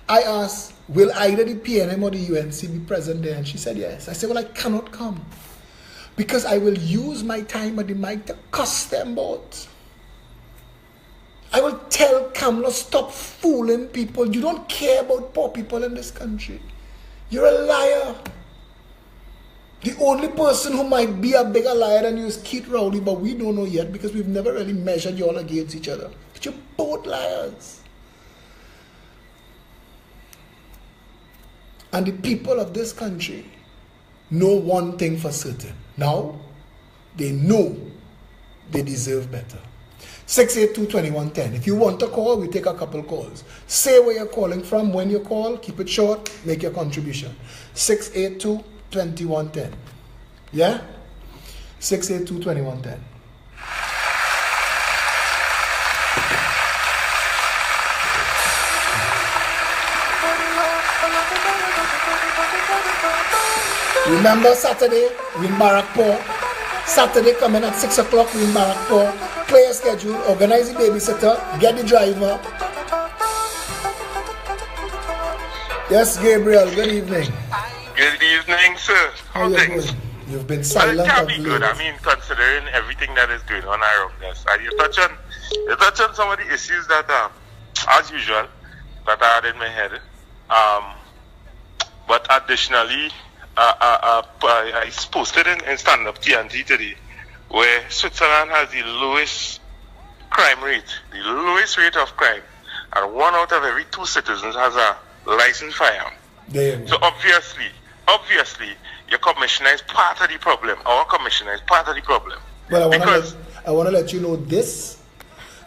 I asked, will either the PNM or the UNC be present there? And she said yes. I said, well, I cannot come because I will use my time at the mic to cuss them both. I will tell Kamala, stop fooling people. You don't care about poor people in this country. You're a liar. The only person who might be a bigger liar than you is Keith Rowley, but we don't know yet because we've never really measured you all against each other. But you're both liars. And the people of this country know one thing for certain. Now, they know they deserve better. 682-2110. If you want to call, we take a couple calls. Say where you're calling from, when you call, keep it short, make your contribution. 682-2110. Yeah? 682-2110. Remember Saturday, we in Barakpur. Saturday coming at 6 o'clock, we in Barakpur. Clear your schedule, organize the babysitter, get the driver. Yes, Gabriel, good evening. Good evening, sir. How are you doing? You've been silent. It can be good. I mean, considering everything that is going on around us. And you touch on some of the issues that, as usual, that I had in my head. But additionally, I posted in stand-up TNT today, where Switzerland has the lowest crime rate, the lowest rate of crime, and 1 out of every 2 citizens has a licensed firearm. So obviously, your commissioner is part of the problem. Our commissioner is part of the problem. Well, I want to let you know this,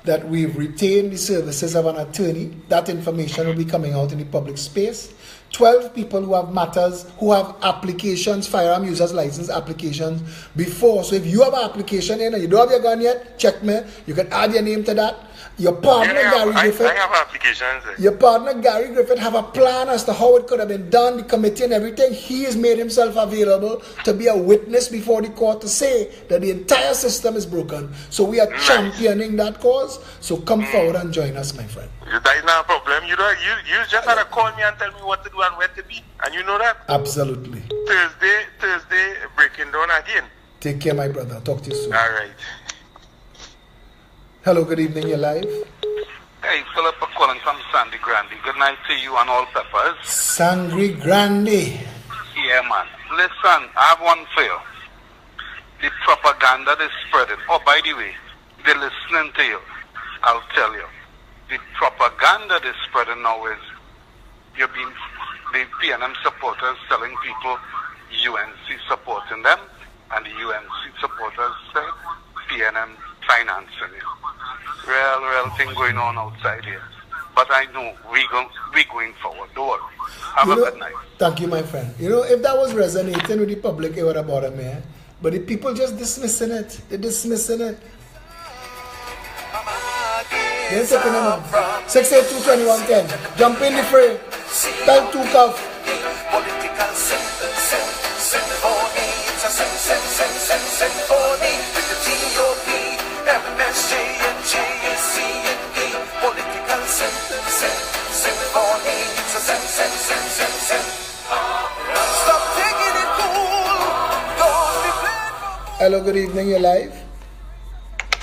that we've retained the services of an attorney. That information will be coming out in the public space. 12 people who have matters, who have applications, firearm users license applications before. So if you have an application in and you don't have your gun yet, check me. You can add your name to that. Your partner, Gary Griffith. I have applications. Your partner, Gary Griffith, have a plan as to how it could have been done, the committee and everything. He has made himself available to be a witness before the court to say that the entire system is broken. So we are championing that cause. So come forward and join us, my friend. That is not a problem. You just had to call me and tell me what to do and where to be. And you know that? Absolutely. Thursday, breaking down again. Take care, my brother. Talk to you soon. All right. Hello, good evening. You're live. Hey, Philip, calling from Sandy Grande. Good night to you and all peppers. Sandy Grande. Yeah, man. Listen, I have one for you. The propaganda that's spreading. Oh, by the way, they're listening to you. I'll tell you. The propaganda that's spreading now is the PNM supporters telling people UNC supporting them, and the UNC supporters say PNM financing you. Real thing going on outside here. But I know we going forward. Don't worry. Have a good night. Thank you, my friend. If that was resonating with the public, it would have bothered me. But the people just dismissing it. They're dismissing it. They're taking them on. 682-2110. Jump in the fray. Tell 2 cuff. Political symphony. It's a symphony with the GOP, MSJ and JAC and P. Political symphony. It's a symphony. Stop taking it cool. Don't be playing. Hello, good evening. You're live.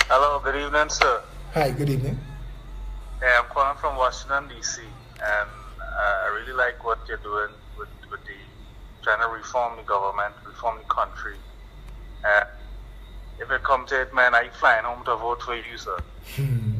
Hello, good evening, sir. Hi, good evening. Yeah, I'm calling from Washington, D.C., and I really like what you're doing with the trying to reform the government, reform the country. If it comes to it, man, I'm flying home to vote for you, sir.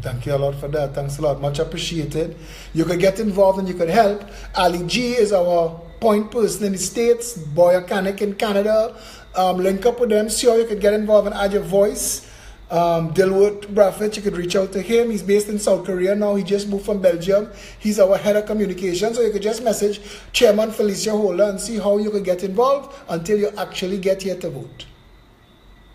Thank you a lot for that. Thanks a lot. Much appreciated. You could get involved and you could help. Ali G is our point person in the States, Boy Mechanic in Canada. Link up with them. Sure, you could get involved and add your voice. Dilworth Braffett, you could reach out to him. He's based in South Korea now. He just moved from Belgium. He's our head of communication. So you could just message Chairman Felicia Holder and see how you could get involved until you actually get here to vote.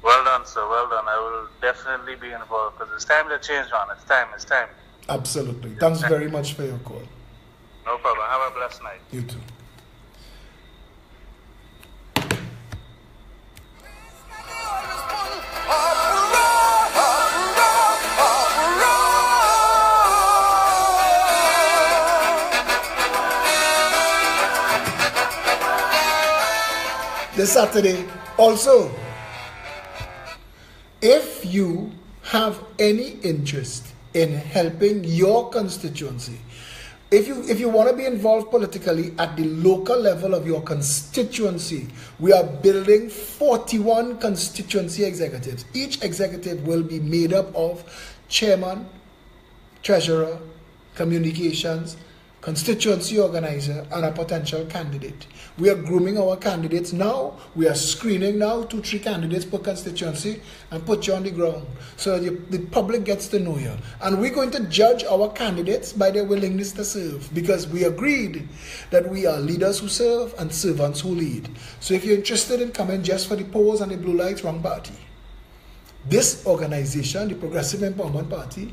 Well done, sir. Well done. I will definitely be involved because it's time to change, man. It's time. Absolutely. Thanks very much for your call. No problem. Have a blessed night. You too. This Saturday also, if you have any interest in helping your constituency, if you want to be involved politically at the local level of your constituency, we are building 41 constituency executives. Each executive will be made up of chairman, treasurer, communications, constituency organizer, and a potential candidate. We are grooming our candidates now. We are screening now 2-3 candidates per constituency and put you on the ground so that the public gets to know you. And we're going to judge our candidates by their willingness to serve, because we agreed that we are leaders who serve and servants who lead. So if you're interested in coming just for the pose and the blue lights, wrong party. This organization, the Progressive Empowerment Party,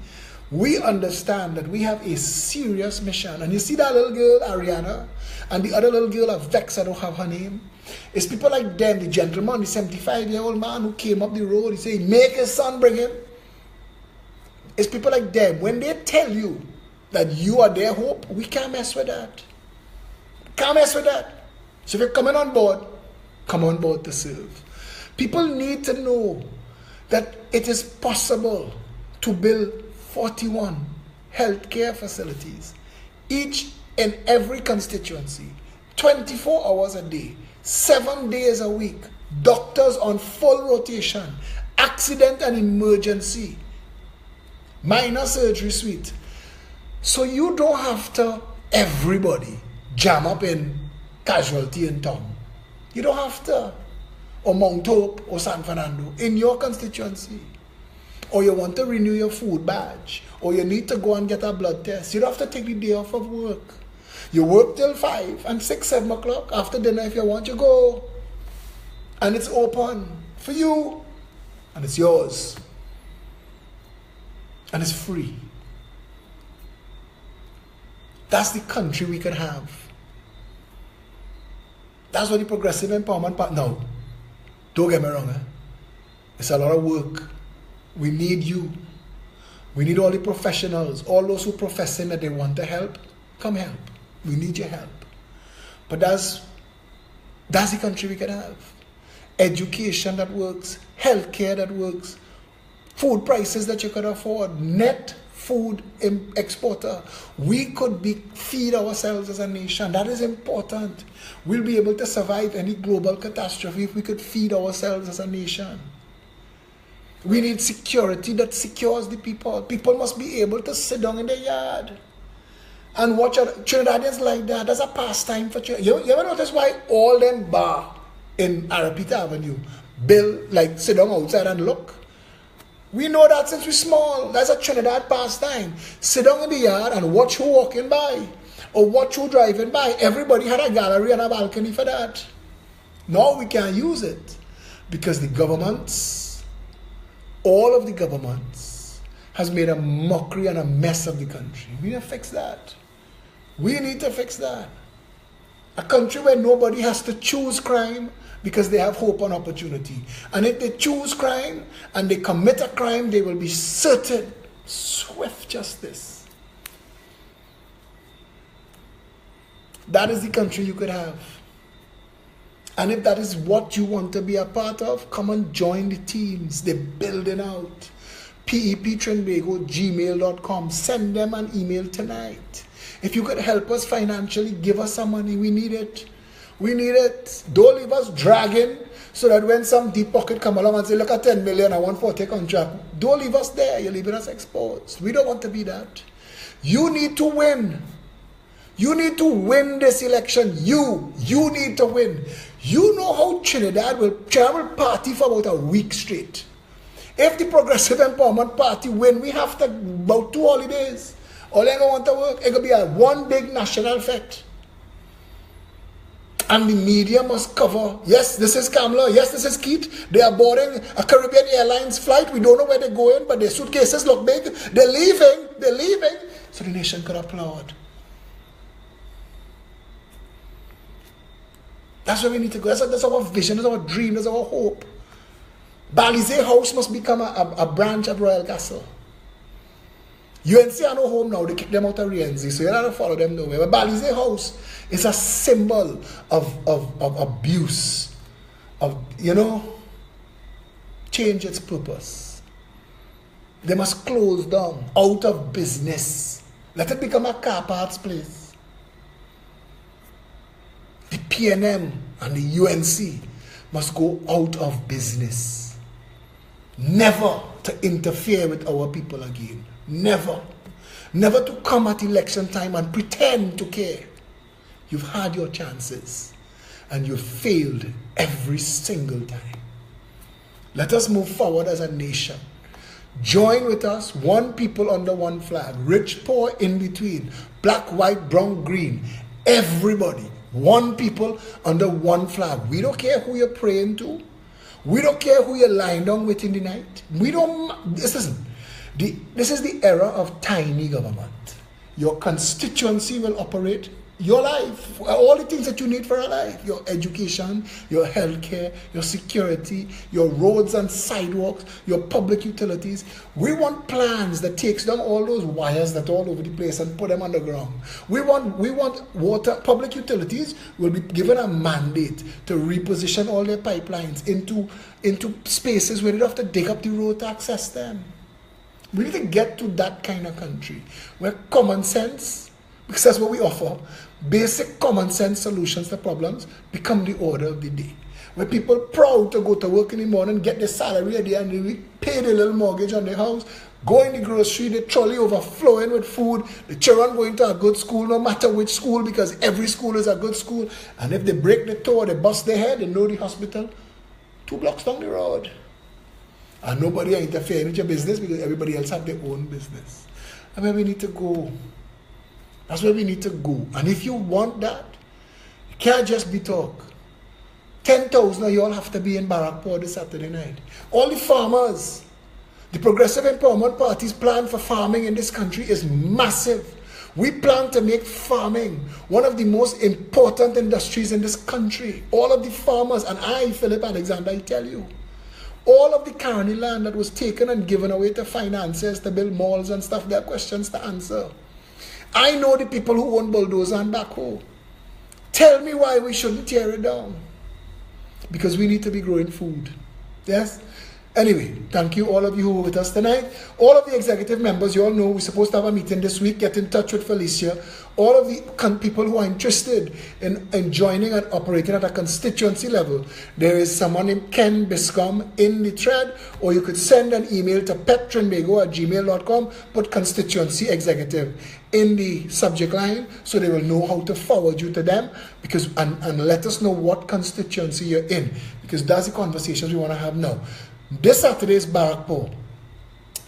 we understand that we have a serious mission. And you see that little girl, Ariana, and the other little girl, a Vex, I don't have her name. It's people like them, the gentleman, the 75-year-old man who came up the road, he said, make his son bring him. It's people like them. When they tell you that you are their hope, we can't mess with that. Can't mess with that. So if you're coming on board, come on board to serve. People need to know that it is possible to build 41 healthcare facilities, each in every constituency, 24 hours a day, 7 days a week, doctors on full rotation, accident and emergency, minor surgery suite. So you don't have to, everybody, jam up in casualty in town. You don't have to, or Mount Hope or San Fernando, in your constituency. Or you want to renew your food badge, or you need to go and get a blood test. You don't have to take the day off of work. You work till 5 and 6, 7 o'clock. After dinner, if you want, you go. And it's open for you. And it's yours. And it's free. That's the country we could have. That's what the Progressive Empowerment Party... Now, don't get me wrong. It's a lot of work. We need you. We need all the professionals, all those who professing that they want to help, come help. We need your help. But that's the country we can have. Education that works, healthcare that works, food prices that you could afford, net food exporter. We could feed ourselves as a nation. That is important. We'll be able to survive any global catastrophe if we could feed ourselves as a nation. We need security that secures the people. People must be able to sit down in their yard and watch Trinidadians like that. That's a pastime for Trinidad. You ever notice why all them bar in Arapita Avenue build, like sit down outside and look? We know that since we're small. That's a Trinidad pastime. Sit down in the yard and watch who walking by or watch who driving by. Everybody had a gallery and a balcony for that. Now we can't use it because the governments, all of the governments, has made a mockery and a mess of the country. We need to fix that. We need to fix that. A country where nobody has to choose crime because they have hope and opportunity. And if they choose crime and they commit a crime, they will be certain swift justice. That is the country you could have. And if that is what you want to be a part of, come and join the teams. They're building out. PEP@gmail.com. Send them an email tonight. If you could help us financially, give us some money. We need it. We need it. Don't leave us dragging so that when some deep pocket come along and say, look at 10 million, I want 40 contract. Don't leave us there. You're leaving us exposed. We don't want to be that. You need to win. You need to win this election. You need to win. You know how Trinidad will party for about a week straight. If the Progressive Empowerment Party win, we have to about 2 holidays. All they want to work, it could be a one big national fete. And the media must cover, yes, this is Kamala, yes, this is Keith. They are boarding a Caribbean Airlines flight. We don't know where they're going, but their suitcases look big. They're leaving. So the nation could applaud. That's where we need to go. That's our vision, that's our dream, that's our hope. Balize House must become a branch of Royal Castle. UNC are no home now. They kick them out of Rienzi, so you're not going to follow them nowhere. But Balize House is a symbol of abuse, change its purpose. They must close down, out of business. Let it become a car parts place. The PNM and the UNC must go out of business. Never to interfere with our people again. Never. Never to come at election time and pretend to care. You've had your chances and you've failed every single time. Let us move forward as a nation. Join with us, one people under one flag, rich, poor, in between, black, white, brown, green, everybody, one people under one flag. We don't care who you're praying to. We don't care who you're lying down with in the night. This is the era of tiny government. Your constituency will operate your life, all the things that you need for a life, your education, your healthcare, your security, your roads and sidewalks, your public utilities. We want plans that takes down all those wires that are all over the place and put them underground. We want water. Public utilities will be given a mandate to reposition all their pipelines into spaces where they don't have to dig up the road to access them. We need to get to that kind of country where common sense, because that's what we offer, basic common sense solutions to problems become the order of the day. Where people proud to go to work in the morning, get their salary at the end of the week, pay their little mortgage on their house, go in the grocery, the trolley overflowing with food, the children going to a good school, no matter which school, because every school is a good school. And if they break the toe or they bust their head, they know the hospital 2 blocks down the road. And nobody are interfering with your business because everybody else have their own business. And where we need to go. That's where we need to go. And if you want that, it can't just be talk. 10,000 of you all have to be in Barrackport this Saturday night. All the farmers, the Progressive Empowerment Party's plan for farming in this country is massive. We plan to make farming one of the most important industries in this country. All of the farmers, and I, Philip Alexander, I tell you, all of the county land that was taken and given away to financiers to build malls and stuff, there are questions to answer. I know the people who own bulldozer and backhoe. Tell me why we shouldn't tear it down. Because we need to be growing food. Yes? Anyway, thank you all of you who were with us tonight. All of the executive members, you all know we're supposed to have a meeting this week. Get in touch with Felicia. All of the people who are interested in joining and operating at a constituency level, there is someone named Ken Biscom in the thread, or you could send an email to petrinbago@gmail.com, put constituency executive in the subject line so they will know how to forward you to them, because and let us know what constituency you're in, because that's the conversations we want to have now. This Saturday is Barrackport.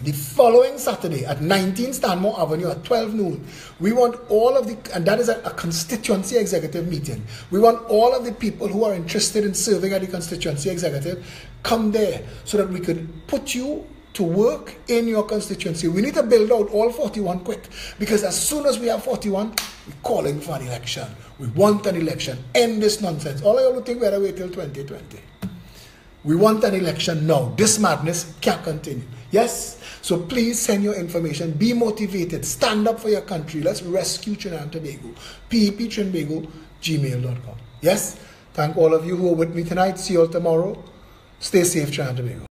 The following Saturday at 19 Stanmore Avenue at 12 noon, we want all of the, and that is a constituency executive meeting. We want all of the people who are interested in serving at the constituency executive come there so that we could put you to work in your constituency. We need to build out all 41 quick, because as soon as we have 41, we're calling for an election. We want an election. End this nonsense. All of you think we have to wait till 2020. We want an election now. This madness can't continue. Yes? So please send your information. Be motivated. Stand up for your country. Let's rescue Trinidad and Tobago. PEP Trinbago, gmail.com. Yes? Thank all of you who are with me tonight. See you all tomorrow. Stay safe, Trinidad and Tobago.